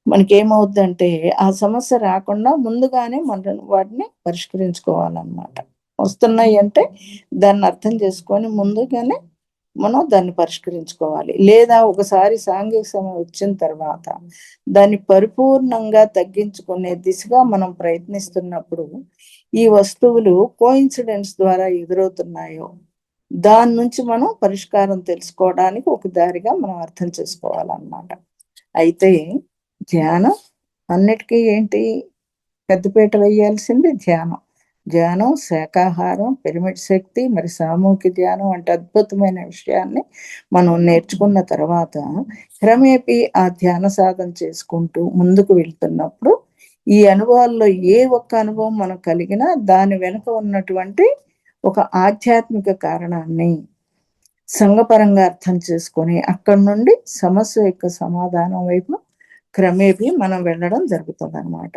మనకేమవుద్దంటే, ఆ సమస్య రాకుండా ముందుగానే మనం వాటిని పరిష్కరించుకోవాలనమాట. వస్తున్నాయంటే దాన్ని అర్థం చేసుకొని ముందుగానే మనం దాన్ని పరిష్కరించుకోవాలి. లేదా ఒకసారి సాంఘిక సమస్య వచ్చిన తర్వాత దాన్ని పరిపూర్ణంగా తగ్గించుకునే దిశగా మనం ప్రయత్నిస్తున్నప్పుడు, ఈ వస్తువులు కోయిన్సిడెన్స్ ద్వారా ఎదురవుతున్నాయో, దాని నుంచి మనం పరిష్కారం తెలుసుకోవడానికి ఒక దారిగా మనం అర్థం చేసుకోవాలన్నమాట. అయితే ధ్యానం అన్నిటికీ ఏంటి? పెద్దపీట వేయాల్సింది ధ్యానం. ధ్యానం, శాకాహారం, పిరమిడ్ శక్తి, మరి సామూహిక ధ్యానం వంటి అద్భుతమైన విషయాన్ని మనం నేర్చుకున్న తర్వాత, క్రమేపీ ఆ ధ్యాన సాధన చేసుకుంటూ ముందుకు వెళ్తున్నప్పుడు, ఈ అనుభవాల్లో ఏ ఒక్క అనుభవం మనకు కలిగినా దాని వెనుక ఉన్నటువంటి ఒక ఆధ్యాత్మిక కారణాన్ని సంఘపరంగా అర్థం చేసుకొని, అక్కడి నుండి సమస్య యొక్క సమాధానం వైపు క్రమేపీ మనం వెళ్ళడం జరుగుతుందనమాట.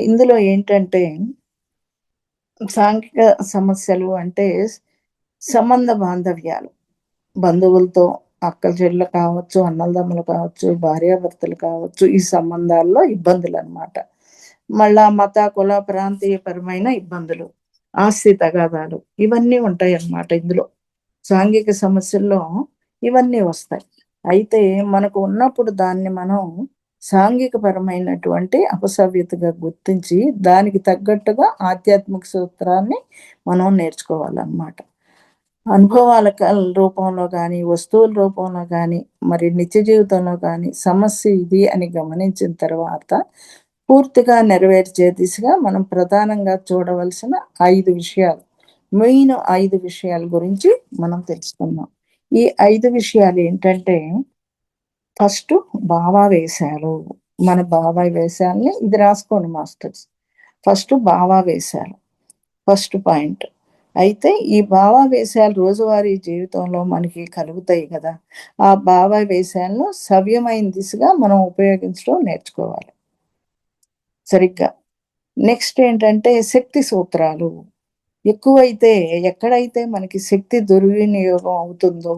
ఇందులో ఏంటంటే సాంఘిక సమస్యలు అంటే సంబంధ బాంధవ్యాలు. బంధువులతో, అక్క చెల్లెలు కావచ్చు, అన్నదమ్ములు కావచ్చు, భార్యాభర్తలు కావచ్చు, ఈ సంబంధాల్లో ఇబ్బందులనమాట. మళ్ళా మత, కుల, ప్రాంతీయపరమైన ఇబ్బందులు, ఆస్తి తగాదాలు ఇవన్నీ ఉంటాయన్నమాట ఇందులో. సాంఘిక సమస్యల్లో ఇవన్నీ వస్తాయి. అయితే మనకు ఉన్నప్పుడు దాన్ని మనం సాంఘికపరమైనటువంటి అపసవ్యతగా గుర్తించి, దానికి తగ్గట్టుగా ఆధ్యాత్మిక సూత్రాన్ని మనం నేర్చుకోవాలన్నమాట. అనుభవాల రూపంలో గానీ, వస్తువుల రూపంలో గానీ, మరి నిత్య జీవితంలో గానీ, సమస్య ఇది అని గమనించిన తర్వాత, పూర్తిగా నెరవేర్చే దిశగా మనం ప్రధానంగా చూడవలసిన 5 విషయాలు, మెయిన్ 5 విషయాల గురించి మనం తెలుసుకుందాం. ఈ 5 విషయాలు ఏంటంటే, ఫస్ట్ భావావేశాలు. మన భావావేశాల్ని ఇది రాసుకోండి మాస్టర్స్. ఫస్ట్ భావావేశాలు. First point. అయితే ఈ భావావేశాలు రోజువారీ జీవితంలో మనకి కలుగుతాయి కదా! ఆ భావావేశాలను సవ్యమైన దిశగా మనం ఉపయోగించడం నేర్చుకోవాలి సరిగ్గా. నెక్స్ట్ ఏంటంటే శక్తి సూత్రాలు. ఎక్కువైతే ఎక్కడైతే మనకి శక్తి దుర్వినియోగం అవుతుందో,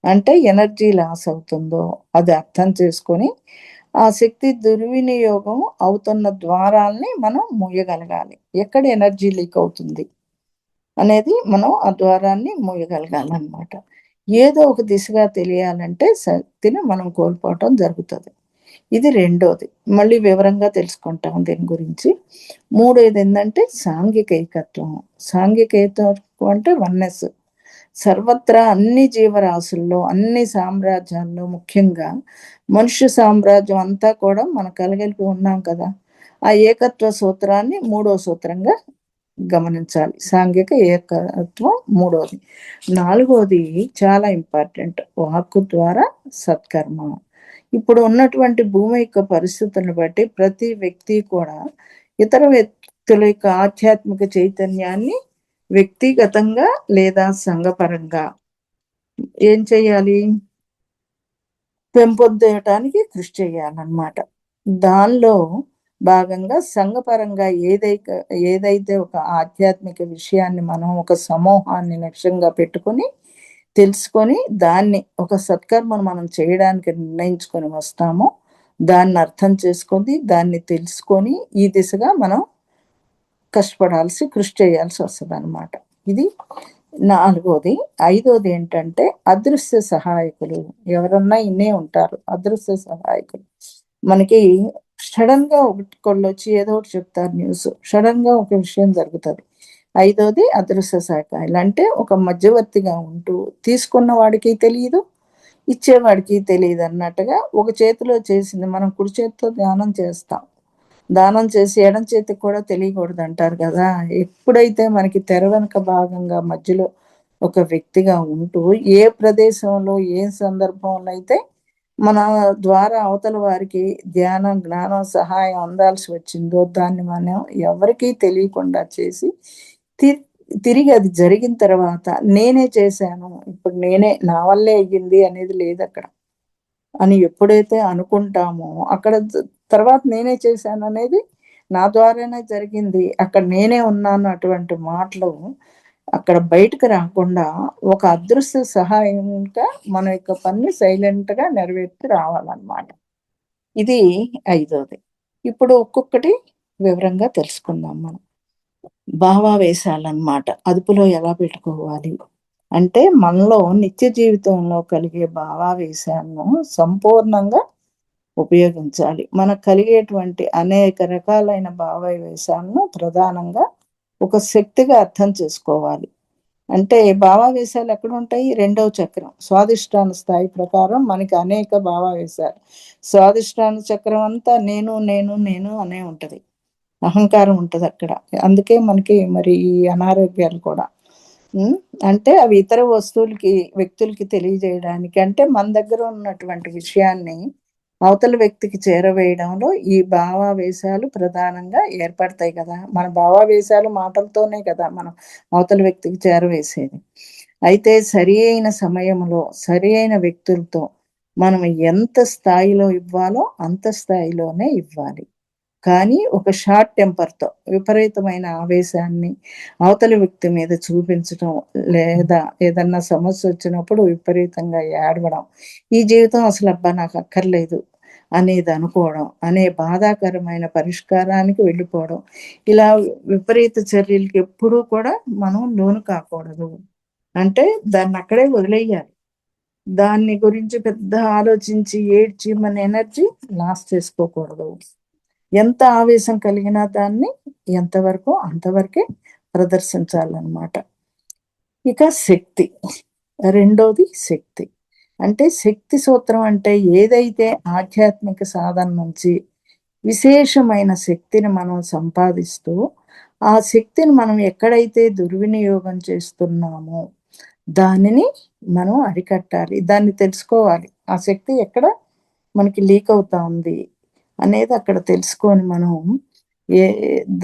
అంటే ఎనర్జీ లాస్ అవుతుందో అది అర్థం చేసుకొని, ఆ శక్తి దుర్వినియోగం అవుతున్న ద్వారాల్ని మనం మూయగలగాలి. ఎక్కడ ఎనర్జీ లీక్ అవుతుంది అనేది మనం ఆ ద్వారాన్ని మూయగలగాలన్నమాట. ఏదో ఒక దిశగా తెలియాలంటే శక్తిని మనం కోల్పోవటం జరుగుతుంది. ఇది రెండోది. మళ్ళీ వివరంగా తెలుసుకుంటాం దీని గురించి. మూడోది ఏంటంటే సాంఘిక ఏకత్వం. సాంఘిక ఏకత్వం అంటే వన్నెస్. సర్వత్రా అన్ని జీవరాశుల్లో, అన్ని సామ్రాజ్యాల్లో, ముఖ్యంగా మనుష్య సామ్రాజ్యం అంతా కూడా మనం కలగలిపి ఉన్నాం కదా! ఆ ఏకత్వ సూత్రాన్ని మూడో సూత్రంగా గమనించాలి. సాంఘిక ఏకత్వం మూడోది. నాలుగోది చాలా ఇంపార్టెంట్. వాక్కు ద్వారా సత్కర్మ. ఇప్పుడు ఉన్నటువంటి భూమి యొక్క పరిస్థితులను బట్టి ప్రతి వ్యక్తి కూడా ఇతర వ్యక్తుల యొక్క ఆధ్యాత్మిక చైతన్యాన్ని వ్యక్తిగతంగా లేదా సంఘపరంగా ఏం చేయాలి? పెంపొందేయటానికి కృషి చేయాలన్నమాట. దానిలో భాగంగా సంఘపరంగా ఏదైతే ఒక ఆధ్యాత్మిక విషయాన్ని మనం ఒక సమూహాన్ని లక్ష్యంగా పెట్టుకొని తెలుసుకొని దాన్ని ఒక సత్కర్మను మనం చేయడానికి నిర్ణయించుకొని వస్తామో, దాన్ని అర్థం చేసుకొని, దాన్ని తెలుసుకొని ఈ దిశగా మనం కృషి చేయాల్సి వస్తదనమాట. ఇది నాలుగోది. ఐదోది ఏంటంటే అదృశ్య సహాయకులు. ఎవరన్నా ఇన్నే ఉంటారు అదృశ్య సహాయకులు. మనకి సడన్‌గా ఒకళ్ళొచ్చి ఏదో ఒకటి చెప్తారు న్యూస్. సడన్‌గా ఒక విషయం జరుగుతది. ఐదోది అదృశ్య సహాయకులు. అంటే ఒక మధ్యవర్తిగా ఉంటూ తీసుకున్న వాడికి తెలీదు, ఇచ్చేవాడికి తెలీదన్నట్టుగా ఒక చేతిలో చేసింది మనం కుడి చేత్తో దానం చేస్తాం. దానం చేసి ఎడం చేతికి కూడా తెలియకూడదంటారు కదా! ఎప్పుడైతే మనకి తెర వెనుక భాగంగా మధ్యలో ఒక వ్యక్తిగా ఉంటూ, ఏ ప్రదేశంలో, ఏ సందర్భంలో అయితే మన ద్వారా అవతల వారికి ధ్యానం, జ్ఞానం, సహాయం అందాల్సి వచ్చిందో దాన్ని మనం ఎవరికీ తెలియకుండా చేసి తి తిరిగి అది జరిగిన తర్వాత నేనే చేశాను, ఇప్పుడు నేనే నా వల్లే అయ్యింది అనేది లేదక్కడ. అని ఎప్పుడైతే అనుకుంటామో అక్కడ తర్వాత నేనే చేశాననేది నా ద్వారానే జరిగింది. అక్కడ నేనే ఉన్నాను అటువంటి మాటలు అక్కడ బయటకు రాకుండా ఒక అదృశ్య సహాయంగా మన యొక్క పనిని సైలెంట్‌గా నెరవేర్చి రావాలన్నమాట. ఇది ఐదోది. ఇప్పుడు ఒక్కొక్కటి వివరంగా తెలుసుకుందాం మనం. భావావేశాలన్నమాట. అదుపులో ఎలా పెట్టుకోవాలి? అంటే మనలో నిత్య జీవితంలో కలిగే భావావేశాలను సంపూర్ణంగా ఉపయోగించాలి. మనకు కలిగేటువంటి అనేక రకాలైన భావావేశాలను ప్రధానంగా ఒక శక్తిగా అర్థం చేసుకోవాలి. అంటే భావావేశాలు ఎక్కడుంటాయి? రెండవ చక్రం. స్వాదిష్టాన స్థాయి ప్రకారం మనకి అనేక భావావేశాలు. స్వాదిష్టాన చక్రం అంతా నేను, నేను, నేను అనే ఉంటది. అహంకారం ఉంటదక్కడ. అందుకే మనకి మరి ఈ అనారోగ్యాలు కూడా. హ్మ్. అంటే అవి ఇతర వస్తువులకి, వ్యక్తులకి తెలియజేయడానికి అంటే మన దగ్గర ఉన్నటువంటి విషయాన్ని అవతల వ్యక్తికి చేరవేయడంలో ఈ భావావేశాలు ప్రధానంగా ఏర్పడతాయి కదా! మన భావావేశాలు మాటలతోనే కదా మనం అవతల వ్యక్తికి చేరవేసేది. అయితే సరి అయిన సమయంలో, సరి అయిన వ్యక్తులతో మనం ఎంత స్థాయిలో ఇవ్వాలో అంత స్థాయిలోనే ఇవ్వాలి. కానీ ఒక షార్ట్ టెంపర్‌తో విపరీతమైన ఆవేశాన్ని అవతలి వ్యక్తి మీద చూపించటం, లేదా ఏదన్నా సమస్యొచ్చినప్పుడు విపరీతంగా ఏడవడం. ఈ జీవితం అసలబ్బా నాకక్కర్లేదు అనేది అనుకోవడం, అనే బాధాకరమైన పరిష్కారానికి వెళ్ళిపోవడం. ఇలా విపరీత చర్యలకి ఎప్పుడూ కూడా మనం లోను కాకూడదు. అంటే దాన్నక్కడే వదిలేయాలి. దాన్ని గురించి పెద్ద ఆలోచించి, ఏడ్చి మన ఎనర్జీ లాస్ చేసుకోకూడదు. ఎంత ఆవేశం కలిగినా దాన్ని ఎంతవరకో అంతవరకే ప్రదర్శించాలన్నమాట. ఇక శక్తి. రెండోది శక్తి. అంటే శక్తి సూత్రం అంటే ఏదైతే ఆధ్యాత్మిక సాధన నుంచి విశేషమైన శక్తిని మనం సంపాదిస్తూ, ఆ శక్తిని మనం ఎక్కడైతే దుర్వినియోగం చేస్తున్నామో దానిని మనం అరికట్టాలి. దాన్ని తెలుసుకోవాలి. ఆ శక్తి ఎక్కడ మనకి లీక్ అవుతా ఉంది అనేది అక్కడ తెలుసుకొని మనం ఏ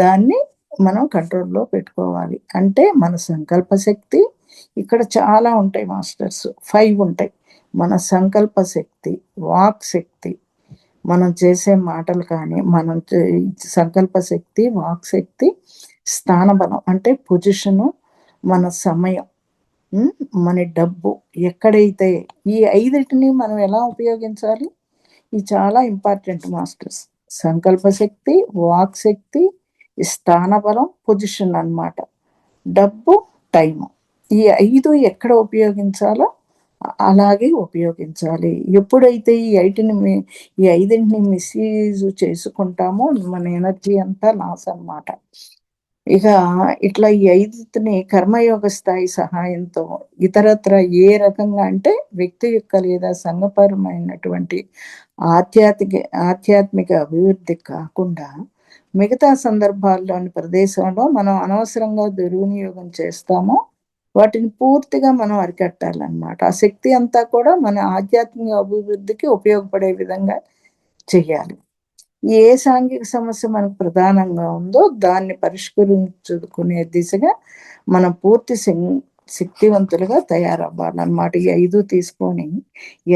దాన్ని మనం కంట్రోల్‌లో పెట్టుకోవాలి. అంటే మన సంకల్ప శక్తి ఇక్కడ చాలా ఉంటాయి మాస్టర్స్. 5 ఉంటాయి. మన సంకల్ప శక్తి, వాక్ శక్తి, మనం చేసే మాటలు కానీ, మనం సంకల్ప శక్తి, వాక్ శక్తి, స్థానబలం అంటే పొజిషను, మన సమయం, మన డబ్బు ఎక్కడైతే ఈ 5టిని మనం ఎలా ఉపయోగించాలి? ఇది చాలా ఇంపార్టెంట్ మాస్టర్స్. సంకల్ప శక్తి, వాక్ శక్తి, స్థానబలం, పొజిషన్ అన్నమాట. డబ్బు, టైము. ఈ 5 ఎక్కడ ఉపయోగించాలో అలాగే ఉపయోగించాలి. ఎప్పుడైతే ఈ 5టిని మిస్‌యూజ్ చేసుకుంటామో మన ఎనర్జీ అంతా లాస్ అన్నమాట. ఇక ఇట్లా ఈ 5టిని కర్మయోగ స్థాయి సహాయంతో ఇతరత్ర ఏ రకంగా అంటే వ్యక్తి యొక్క లేదా సంఘపరమైనటువంటి ఆధ్యాత్మిక ఆధ్యాత్మిక అభివృద్ధి కాకుండా మిగతా సందర్భాల్లోని ప్రదేశంలో మనం అనవసరంగా దుర్వినియోగం చేస్తామో వాటిని పూర్తిగా మనం అరికట్టాలన్నమాట. ఆ శక్తి అంతా కూడా మన ఆధ్యాత్మిక అభివృద్ధికి ఉపయోగపడే విధంగా చెయ్యాలి. ఏ సాంఘిక సమస్య మనకు ప్రధానంగా ఉందో దాన్ని పరిష్కరించుకునే దిశగా మనం పూర్తి శక్తివంతులుగా తయారవ్వాలన్నమాట. ఈ 5 తీసుకొని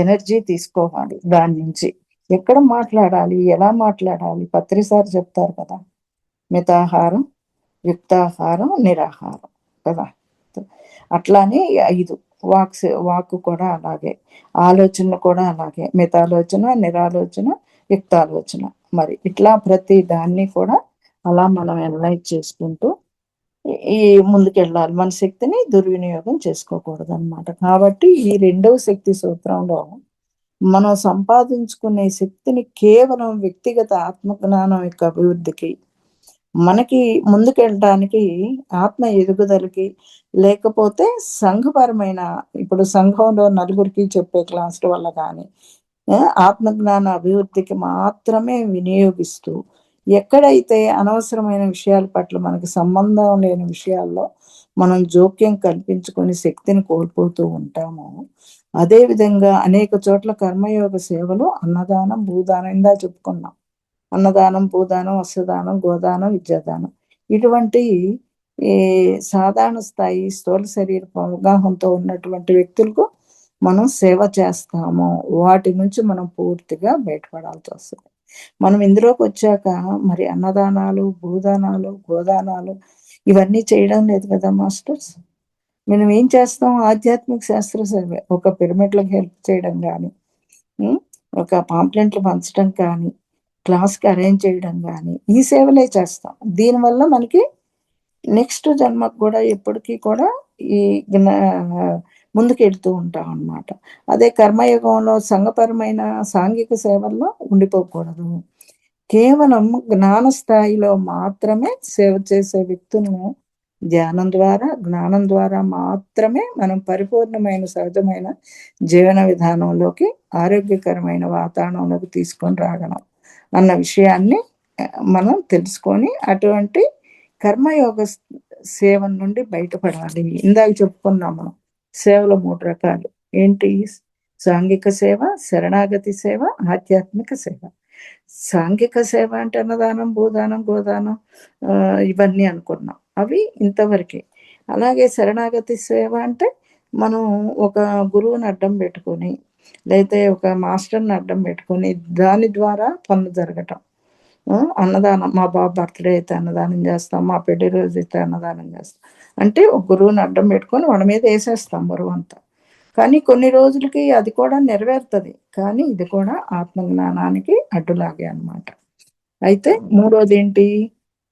ఎనర్జీ తీసుకోవాలి. దాని నుంచి ఎక్కడ మాట్లాడాలి, ఎలా మాట్లాడాలి? పత్రిసారి చెప్తారు కదా! మితాహారం, యుక్తాహారం, నిరాహారం కదా! అట్లానే 5 వాక్కు కూడా అలాగే, ఆలోచన కూడా అలాగే, మితాలోచన, నిరాలోచన, యుక్తాలోచన. మరి ఇట్లా ప్రతి దాన్ని కూడా అలా మనం అనలైజ్ చేసుకుంటూ ఈ ముందుకెళ్ళాలి. మన శక్తిని దుర్వినియోగం చేసుకోకూడదనమాట. కాబట్టి ఈ రెండవ శక్తి సూత్రంలో మనం సంపాదించుకునే శక్తిని కేవలం వ్యక్తిగత ఆత్మజ్ఞానం యొక్క అభివృద్ధికి, మనకి ముందుకెళ్ళటానికి, ఆత్మ ఎదుగుదలకి, లేకపోతే సంఘపరమైన ఇప్పుడు సంఘంలో నలుగురికి చెప్పే క్లాసుల వల్ల కానీ, ఆత్మజ్ఞాన అభివృద్ధికి మాత్రమే వినియోగిస్తూ, ఎక్కడైతే అనవసరమైన విషయాల పట్ల మనకు సంబంధం లేని విషయాల్లో మనం జోక్యం కల్పించుకొని శక్తిని కోల్పోతూ ఉంటామో, అదేవిధంగా అనేక చోట్ల కర్మయోగ సేవలు అన్నదానం, భూదానం ఇందా చెప్పుకున్నాం. అన్నదానం, భూదానం, వస్త్రదానం, గోదానం, విద్యాదానం ఇటువంటి ఈ సాధారణ స్థాయి స్థూల శరీర అవగాహనతో ఉన్నటువంటి వ్యక్తులకు మనం సేవ చేస్తాము. వాటి నుంచి మనం పూర్తిగా బయటపడాల్సి వస్తుంది. మనం ఇందులోకి వచ్చాక మరి అన్నదానాలు, భూదానాలు, గోదానాలు ఇవన్నీ చేయడం లేదు కదా మాస్టర్స్. మనం ఏం చేస్తాం? ఆధ్యాత్మిక శాస్త్ర సేవ, ఒక పిరమిడ్లకు హెల్ప్ చేయడం కానీ, ఒక పాంప్లెంట్లు పంచడం కానీ, క్లాస్‌కి అరేంజ్ చేయడం గానీ, ఈ సేవలే చేస్తాం. దీనివల్ల మనకి నెక్స్ట్ జన్మకు కూడా ఎప్పటికీ కూడా ఈ ముందుకెళ్తూ ఉంటామనమాట. అదే కర్మయుగంలో సంఘపరమైన సాంఘిక సేవల్లో ఉండిపోకూడదు. కేవలం జ్ఞాన స్థాయిలో మాత్రమే సేవ చేసే వ్యక్తులను జ్ఞానం ద్వారా మాత్రమే మనం పరిపూర్ణమైన సహజమైన జీవన విధానంలోకి, ఆరోగ్యకరమైన వాతావరణంలోకి తీసుకొని రాగలం అన్న విషయాన్ని మనం తెలుసుకొని అటువంటి కర్మయోగ సేవ నుండి బయటపడాలి. ఇందాక చెప్పుకున్నాం మనం సేవలు 3 రకాలు. ఏంటి? సాంఘిక సేవ, శరణాగతి సేవ, ఆధ్యాత్మిక సేవ. సాంఘిక సేవ అంటే అన్నదానం, భూదానం, గోదానం ఇవన్నీ అనుకున్నాం. అవి ఇంతవరకే. అలాగే శరణాగతి సేవ అంటే మనం ఒక గురువుని అడ్డం పెట్టుకొని, లేతే ఒక మాస్టర్‌ని అడ్డం పెట్టుకొని దాని ద్వారా పనులు జరగటం. అన్నదానం, మా బాబు బర్త్‌డే అయితే అన్నదానం చేస్తాం, మా పెళ్లి రోజు అయితే అన్నదానం చేస్తాం. అంటే ఒక గురువుని అడ్డం పెట్టుకొని వాళ్ళ మీద ఏసేస్తాం బరువంతా. కానీ కొన్ని రోజులకి అది కూడా నెరవేరుతది. కానీ ఇది కూడా ఆత్మజ్ఞానానికి అడ్డులాగే అన్నమాట. అయితే మూడోదేంటి?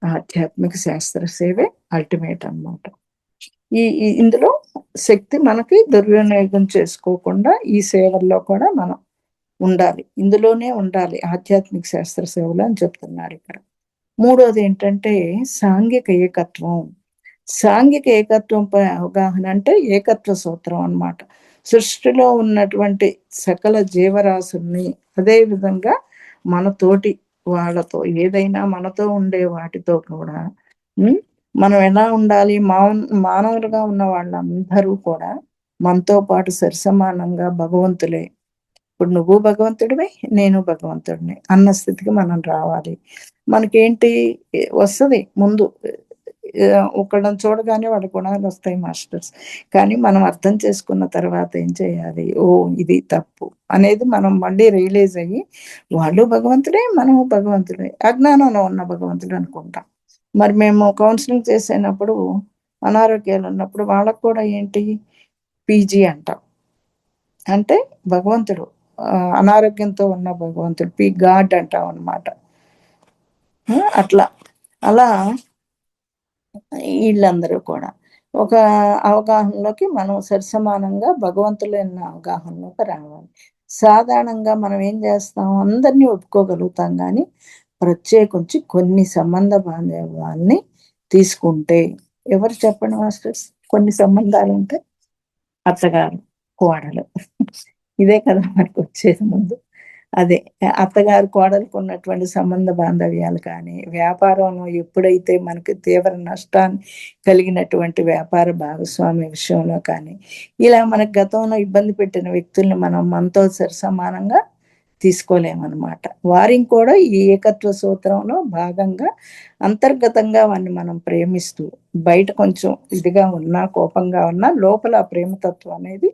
ఆధ్యాత్మిక శాస్త్ర సేవే అల్టిమేట్ అన్నమాట. ఇందులో శక్తి మనకి దుర్వినియోగం చేసుకోకుండా ఈ సేవల్లో కూడా మనం ఉండాలి. ఇందులోనే ఉండాలి ఆధ్యాత్మిక శాస్త్ర సేవలు అని చెప్తున్నారు ఇక్కడ. మూడోదేంటంటే సాంఘిక ఏకత్వం. సాంఘిక ఏకత్వంపై అవగాహన అంటే ఏకత్వ సూత్రం అన్నమాట. సృష్టిలో ఉన్నటువంటి సకల జీవరాశుల్ని, అదే విధంగా మన తోటి వాళ్ళతో ఏదైనా మనతో ఉండే వాటితో కూడా మనం ఎలా ఉండాలి? మానవులుగా ఉన్న వాళ్ళందరూ కూడా మనతో పాటు సరిసమానంగా భగవంతులే. ఇప్పుడు నువ్వు భగవంతుడివే, నేను భగవంతుడిని అన్న స్థితికి మనం రావాలి. మనకేంటి వస్తది ముందు. ఒకళ్ళని చూడగానే వాళ్ళ గుణాలొస్తాయి మాస్టర్స్. కానీ మనం అర్థం చేసుకున్న తర్వాత ఏం చేయాలి? ఓహ్! ఇది తప్పు అనేది మనం మళ్ళీ రియలైజ్ అయ్యి, వాళ్ళు భగవంతుడే, మనము భగవంతుడే. అజ్ఞానంలో ఉన్న భగవంతుడు అనుకుంటాం. మరి మేము కౌన్సెలింగ్ చేసేనప్పుడు అనారోగ్యాలున్నప్పుడు వాళ్ళకి కూడా ఏంటి పీజీ అంటాం. అంటే భగవంతుడు అనారోగ్యంతో ఉన్న భగవంతుడు గాడ్ అంటాం అనమాట. అట్లా అలా వీళ్ళందరూ కూడా ఒక అవగాహనలోకి మనం సరిసమానంగా భగవంతులైన అవగాహనలోకి రావాలి. సాధారణంగా మనం ఏం చేస్తాం? అందరినీ ఒప్పుకోగలుగుతాం కానీ ప్రత్యేకించి కొన్ని సంబంధ బాంధవ్యాల్ని తీసుకుంటే ఎవరు చెప్పండి మాస్టర్స్? కొన్ని సంబంధాలు ఉంటాయి. అత్తగారు, కోడలు ఇదే కదా మనకు వచ్చేది ముందు. అదే అత్తగారు, కోడలికి ఉన్నటువంటి సంబంధ బాంధవ్యాలు కానీ, వ్యాపారంలో ఎప్పుడైతే మనకి తీవ్ర నష్టాన్ని కలిగినటువంటి వ్యాపార భాగస్వామి విషయంలో కానీ, ఇలా మనకు గతంలో ఇబ్బంది పెట్టిన వ్యక్తుల్ని మనం మనతో సరిసమానంగా తీసుకోలేమన్నమాట. వారిని కూడా ఈ ఏకత్వ సూత్రంలో భాగంగా అంతర్గతంగా వారిని మనం ప్రేమిస్తూ, బయట కొంచెం ఇదిగా ఉన్నా, కోపంగా ఉన్నా లోపల ఆ ప్రేమతత్వం అనేది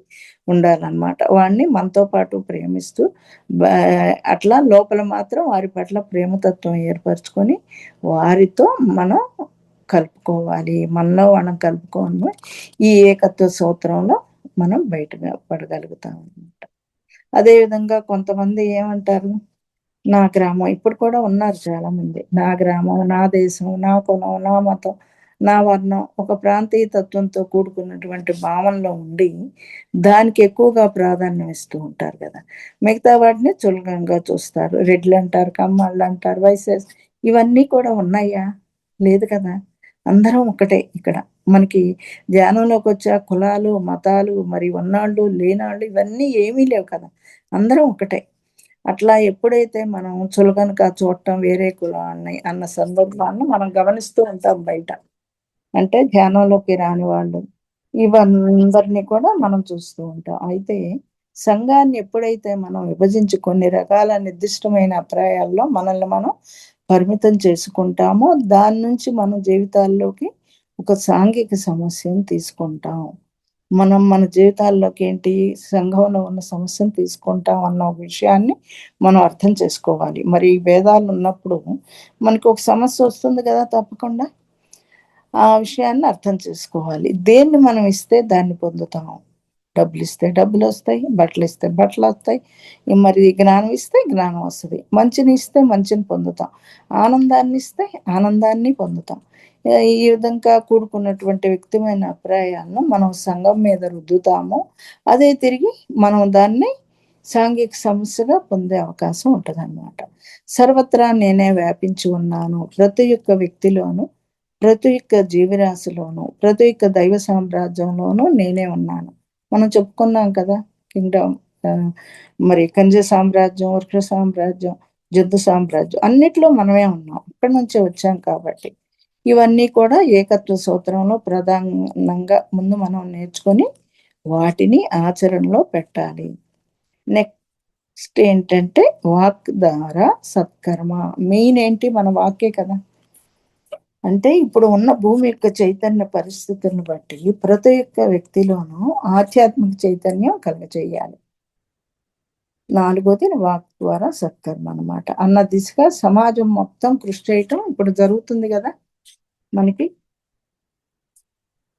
ఉండాలన్నమాట. వాడిని మనతో పాటు ప్రేమిస్తూ అట్లా లోపల మాత్రం వారి పట్ల ప్రేమతత్వం ఏర్పరచుకొని వారితో మనం కలుపుకోవాలి. మనలో మనం కలుపుకొని ఈ ఏకత్వ సూత్రంలో మనం బయటగా పడగలుగుతాం అన్నమాట. అదేవిధంగా కొంతమంది ఏమంటారు? నా గ్రామం ఇప్పుడు కూడా ఉన్నారు చాలామంది. నా గ్రామం, నా దేశం, నా కులం, నా మతం, నా వర్ణం ఒక ప్రాంతీయ తత్వంతో కూడుకున్నటువంటి భావనలో ఉండి దానికి ఎక్కువగా ప్రాధాన్యం ఇస్తూ ఉంటారు కదా! మిగతా వాటిని చులకనగా చూస్తారు. రెడ్లంటారు, కమ్మళ్ళంటారు, వైశ్యస్ ఇవన్నీ కూడా ఉన్నాయా? లేదు కదా! అందరం ఒకటే ఇక్కడ. మనకి ధ్యానంలోకొచ్చా కులాలు, మతాలు మరి ఉన్నాళ్ళు, లేనాళ్ళు ఇవన్నీ ఏమీ లేవు కదా! అందరం ఒకటే. అట్లా ఎప్పుడైతే మనం చులకనగా చూడటం వేరే కులాన్ని అన్న సందర్భాన్ని మనం గమనిస్తూ ఉంటాం బయట. అంటే ధ్యానంలోకి రాని వాళ్ళు ఇవందరిని కూడా మనం చూస్తూ ఉంటాం. అయితే సంఘాన్ని ఎప్పుడైతే మనం విభజించి కొన్ని రకాల నిర్దిష్టమైన అభిప్రాయాల్లో మనల్ని మనం పరిమితం చేసుకుంటామో దాని నుంచి మన జీవితాల్లోకి ఒక సాంఘిక సమస్యను తీసుకుంటాం. మనం మన జీవితాల్లోకి ఏంటి సంఘంలో ఉన్న సమస్యను తీసుకుంటాం అన్న ఒక విషయాన్ని మనం అర్థం చేసుకోవాలి. మరి ఈ భేదాలు ఉన్నప్పుడు మనకు ఒక సమస్య వస్తుంది కదా తప్పకుండా. ఆ విషయాన్ని అర్థం చేసుకోవాలి. దేన్ని మనం ఇస్తే దాన్ని పొందుతాం. డబ్బులిస్తే డబ్బులొస్తాయి, బట్టలిస్తే బట్టలొస్తాయి. మరి జ్ఞానం ఇస్తే జ్ఞానం వస్తది. మంచిని ఇస్తే మంచిని పొందుతాం. ఆనందాన్ని ఇస్తే ఆనందాన్ని పొందుతాం. ఈ విధంగా కూడుకున్నటువంటి వ్యక్తిమైన అభిప్రాయాలను మనం సంఘం మీద రుద్దుతాము. అదే తిరిగి మనం దాన్ని సాంఘిక సమస్యగా పొందే అవకాశం ఉంటదనమాట. సర్వత్రా నేనే వ్యాపించి ఉన్నాను. ప్రతి ఒక్క వ్యక్తిలోను, ప్రతి ఒక్క జీవరాశిలోను, ప్రతి ఒక్క దైవ సామ్రాజ్యంలోనూ నేనే ఉన్నాను. మనం చెప్పుకున్నాం కదా! కింగ్డమ్ మరి ఖనిజ సామ్రాజ్యం, వృక్ష సామ్రాజ్యం, జంతు సామ్రాజ్యం అన్నిట్లో మనమే ఉన్నాం. ఇక్కడి నుంచే వచ్చాం కాబట్టి. ఇవన్నీ కూడా ఏకత్వ సూత్రంలో ప్రధానంగా ముందు మనం నేర్చుకొని వాటిని ఆచరణలో పెట్టాలి. నెక్స్ట్ ఏంటంటే వాక్ ద్వారా సత్కర్మ. మెయిన్ ఏంటి మన వాక్కే కదా! అంటే ఇప్పుడు ఉన్న భూమి యొక్క చైతన్య పరిస్థితులను బట్టి ప్రతి ఒక్క వ్యక్తిలోనూ ఆధ్యాత్మిక చైతన్యం కలుగజేయాలి. నాలుగోది వాక్ ద్వారా సత్కర్మ అనమాట. అన్న దిశగా సమాజం మొత్తం కృషి చేయటం ఇప్పుడు జరుగుతుంది కదా మనకి.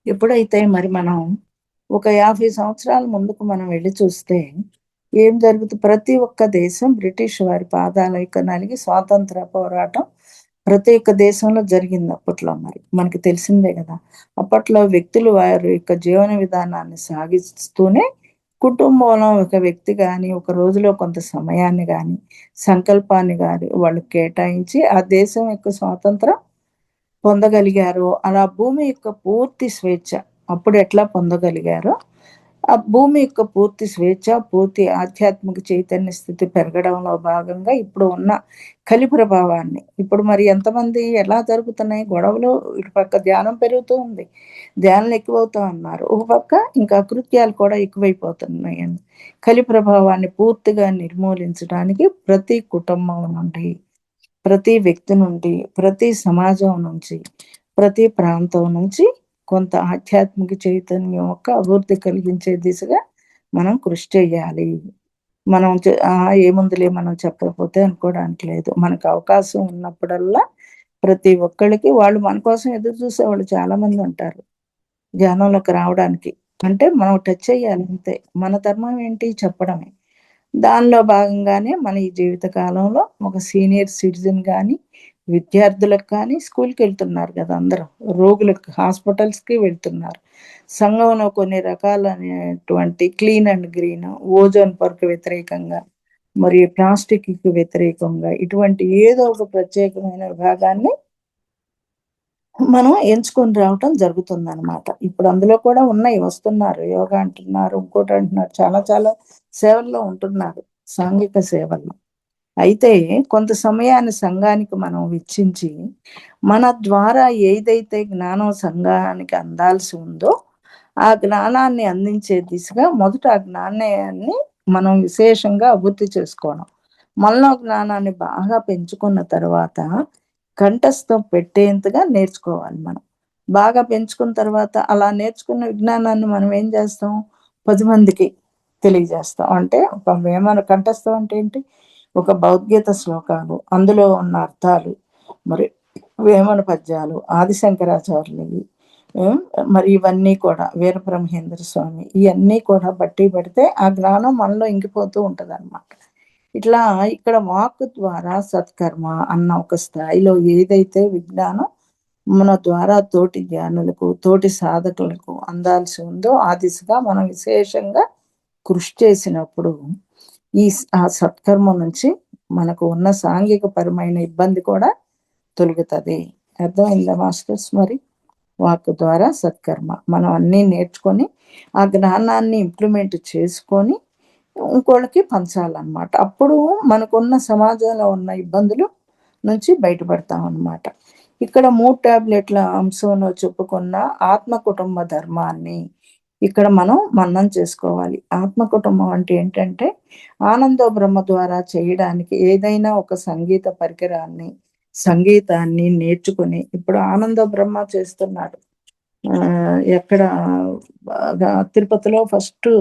ఎప్పుడైతే మరి మనం ఒక 50 సంవత్సరాల ముందుకు మనం వెళ్ళి చూస్తే ఏం జరుగుతుంది? ప్రతి ఒక్క దేశం బ్రిటిష్ వారి పాదాల యొక్క నలిగి స్వాతంత్ర పోరాటం ప్రతి ఒక్క దేశంలో జరిగింది అప్పట్లో. మరి మనకి తెలిసిందే కదా! అప్పట్లో వ్యక్తులు వారి యొక్క జీవన విధానాన్ని సాగిస్తూనే కుటుంబంలో ఒక వ్యక్తి గాని, ఒక రోజులో కొంత సమయాన్ని గాని, సంకల్పాన్ని గాని వాళ్ళు కేటాయించి ఆ దేశం యొక్క స్వాతంత్రం పొందగలిగారో, అలా భూమి యొక్క పూర్తి స్వేచ్ఛ అప్పుడు ఎట్లా పొందగలిగారో ఆ భూమి యొక్క పూర్తి స్వేచ్ఛ, పూర్తి ఆధ్యాత్మిక చైతన్య స్థితి పెరగడంలో భాగంగా ఇప్పుడు ఉన్న కలి ప్రభావాన్ని ఇప్పుడు మరి ఎంతమంది ఎలా జరుగుతున్నాయి గొడవలు, ఇటు పక్క ధ్యానం పెరుగుతూ ఉంది. ధ్యానులు ఎక్కువవుతా ఉన్నారు. ఒక పక్క ఇంకా అకృత్యాలు కూడా ఎక్కువైపోతున్నాయండి. కలి ప్రభావాన్ని పూర్తిగా నిర్మూలించడానికి ప్రతి కుటుంబం నుండి, ప్రతి వ్యక్తి నుండి, ప్రతి సమాజం నుంచి, ప్రతి ప్రాంతం నుంచి కొంత ఆధ్యాత్మిక చైతన్యం యొక్క అభివృద్ధి కలిగించే దిశగా మనం కృషి చేయాలి. మనం ఏముందిలే మనం చెప్పకపోతే అనుకోవడానికి లేదు. మనకు అవకాశం ఉన్నప్పుడల్లా ప్రతి ఒక్కళ్ళకి వాళ్ళు మన కోసం ఎదురు చూసేవాళ్ళు చాలామంది ఉంటారు. ధ్యానంలోకి రావడానికి. అంటే మనం టచ్ చేయాలి అంతే. మన ధర్మం ఏంటి చెప్పడమే. దానిలో భాగంగానే మన ఈ జీవిత కాలంలో ఒక సీనియర్ సిటిజన్ గాని, విద్యార్థులకు కానీ స్కూల్‌కెళ్తున్నారు గదా! అందరూ. రోగులకు హాస్పిటల్స్‌కి వెళ్తున్నారు. సంఘంలో కొన్ని రకాలైనటువంటి క్లీన్ అండ్ గ్రీన్, ఓజోన్ పొరకు వ్యతిరేకంగా, మరియు ప్లాస్టిక్‌కి వ్యతిరేకంగా ఇటువంటి ఏదో ఒక ప్రత్యేకమైన విభాగాన్ని మనం ఎంచుకొని రావటం జరుగుతుందనమాట. ఇప్పుడు అందులో కూడా ఉన్నాయి వస్తున్నారు. యోగా అంటున్నారు, ఇంకోటంటున్నారు. చాలా చాలా సేవల్లో ఉంటున్నారు. సాంఘిక సేవల్లో. అయితే కొంత సమయాన్ని సంఘానికి మనం వెచ్చించి, మన ద్వారా ఏదైతే జ్ఞానం సంఘానికి అందాల్సి ఉందో, ఆ జ్ఞానాన్ని అందించే దిశగా మొదట ఆ జ్ఞానాన్ని మనం విశేషంగా అభివృద్ధి చేసుకోవడం. మనలో జ్ఞానాన్ని బాగా పెంచుకున్న తర్వాత కంఠస్థం పెట్టేంతగా నేర్చుకోవాలి మనం. బాగా పెంచుకున్న తర్వాత అలా నేర్చుకున్న విజ్ఞానాన్ని మనం ఏం చేస్తాం? 10 మందికి తెలియజేస్తాం. అంటే ఒక వేమన కంఠస్థం అంటే ఏంటి? ఒక భగవద్గీత శ్లోకాలు, అందులో ఉన్న అర్థాలు, మరి వేమన పద్యాలు, ఆదిశంకరాచార్యులవి, హ్మ్. మరి ఇవన్నీ కూడా వీరబ్రహ్మేంద్ర స్వామి ఇయన్నీ కూడా బట్టి పడితే ఆ జ్ఞానం మనలో ఇంకిపోతూ ఉంటదనమాట. ఇట్లా ఇక్కడ వాక్ ద్వారా సత్కర్మ అన్న ఒక స్థాయిలో ఏదైతే విజ్ఞానం మన ద్వారా తోటి జ్ఞానులకు, తోటి సాధకులకు అందాల్సి ఉందో ఆ దిశగా మనం విశేషంగా కృషి చేసినప్పుడు ఆ సత్కర్మ నుంచి మనకు ఉన్న సాంఘిక పరమైన ఇబ్బంది కూడా తొలగుతది. అర్థమైందా మాస్టర్స్ మరి? వాక్ ద్వారా సత్కర్మ. మనం అన్నీ నేర్చుకొని, ఆ జ్ఞానాన్ని ఇంప్లిమెంట్ చేసుకొని, ఇంకోళ్ళకి పంచాలనమాట. అప్పుడు మనకున్న సమాజంలో ఉన్న ఇబ్బందులు నుంచి బయటపడతామనమాట. ఇక్కడ 3 టాబ్లెట్ల అంశంలో చెప్పుకున్న ఆత్మ కుటుంబ ధర్మాన్ని ఇక్కడ మనం మననం చేసుకోవాలి. ఆత్మ కుటుంబం అంటే ఏంటంటే, ఆనందో బ్రహ్మ ద్వారా చేయడానికి ఏదైనా ఒక సంగీత పరికరాన్ని, సంగీతాన్ని నేర్చుకొని ఇప్పుడు ఆనందో బ్రహ్మ చేస్తున్నాడు. ఎక్కడ బాగా తిరుపతిలో ఫస్టు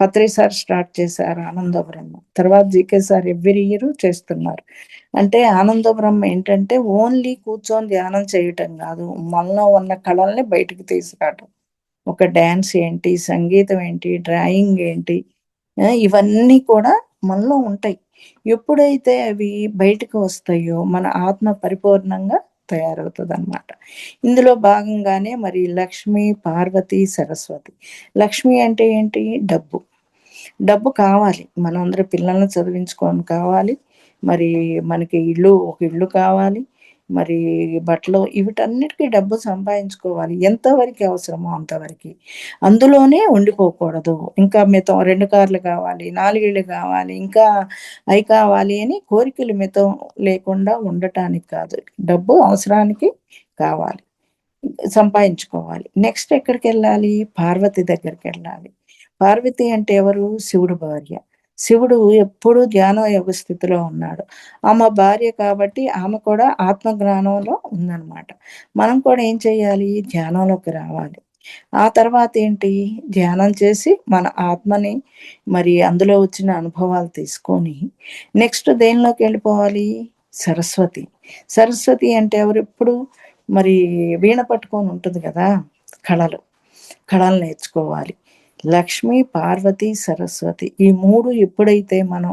పత్రి సార్ స్టార్ట్ చేశారు ఆనంద బ్రహ్మ. తర్వాత జీకే సార్ ఎవ్రీ ఇయర్ చేస్తున్నారు. అంటే ఆనంద బ్రహ్మ ఏంటంటే ఓన్లీ కూర్చొని ధ్యానం చేయటం గాదు. మనలో ఉన్న కళల్ని బయటికి తీసుకురావటం. ఒక డాన్స్ ఏంటి, సంగీతం ఏంటి, డ్రాయింగ్ ఏంటి, ఇవన్నీ కూడా మనలో ఉంటాయి. ఎప్పుడైతే అవి బయటకు వస్తాయో మన ఆత్మ పరిపూర్ణంగా తయారవుతదనమాట. ఇందులో భాగంగానే మరి లక్ష్మి, పార్వతి, సరస్వతి. లక్ష్మి అంటే ఏంటి? డబ్బు. డబ్బు కావాలి. మనందరం పిల్లల్ని చదివించుకోని కావాలి. మరి మనకి ఒక ఇల్లు కావాలి. మరి బట్టలు వీటన్నిటికి డబ్బు సంపాదించుకోవాలి. ఎంతవరకి అవసరమో అంతవరకి. అందులోనే ఉండిపోకూడదు. ఇంకా మితం 2 కార్లు కావాలి, 4 ఇళ్ళు కావాలి, ఇంకా అయి కావాలి అని కోరికలు మితం లేకుండా ఉండటానికి కాదు. డబ్బు అవసరానికి కావాలి. సంపాదించుకోవాలి. నెక్స్ట్ ఎక్కడికెళ్ళాలి? పార్వతి దగ్గరికెళ్ళాలి. పార్వతి అంటే ఎవరు? శివుడు భార్య. శివుడు ఎప్పుడూ ధ్యాన యోగ స్థితిలో ఉన్నాడు. ఆమె భార్య కాబట్టి ఆమె కూడా ఆత్మ జ్ఞానంలో ఉందనమాట. మనం కూడా ఏం చేయాలి? ధ్యానంలోకి రావాలి. ఆ తర్వాతేంటి? ధ్యానం చేసి మన ఆత్మని మరి అందులో వచ్చిన అనుభవాలు తీసుకొని నెక్స్ట్ దేనిలోకెళ్ళిపోవాలి? సరస్వతి. సరస్వతి అంటే ఎవరెప్పుడు మరి వీణ పట్టుకొని ఉంటుంది గదా! కళలు. కళలు నేర్చుకోవాలి. లక్ష్మి, పార్వతి, సరస్వతి ఈ 3 ఎప్పుడైతే మనం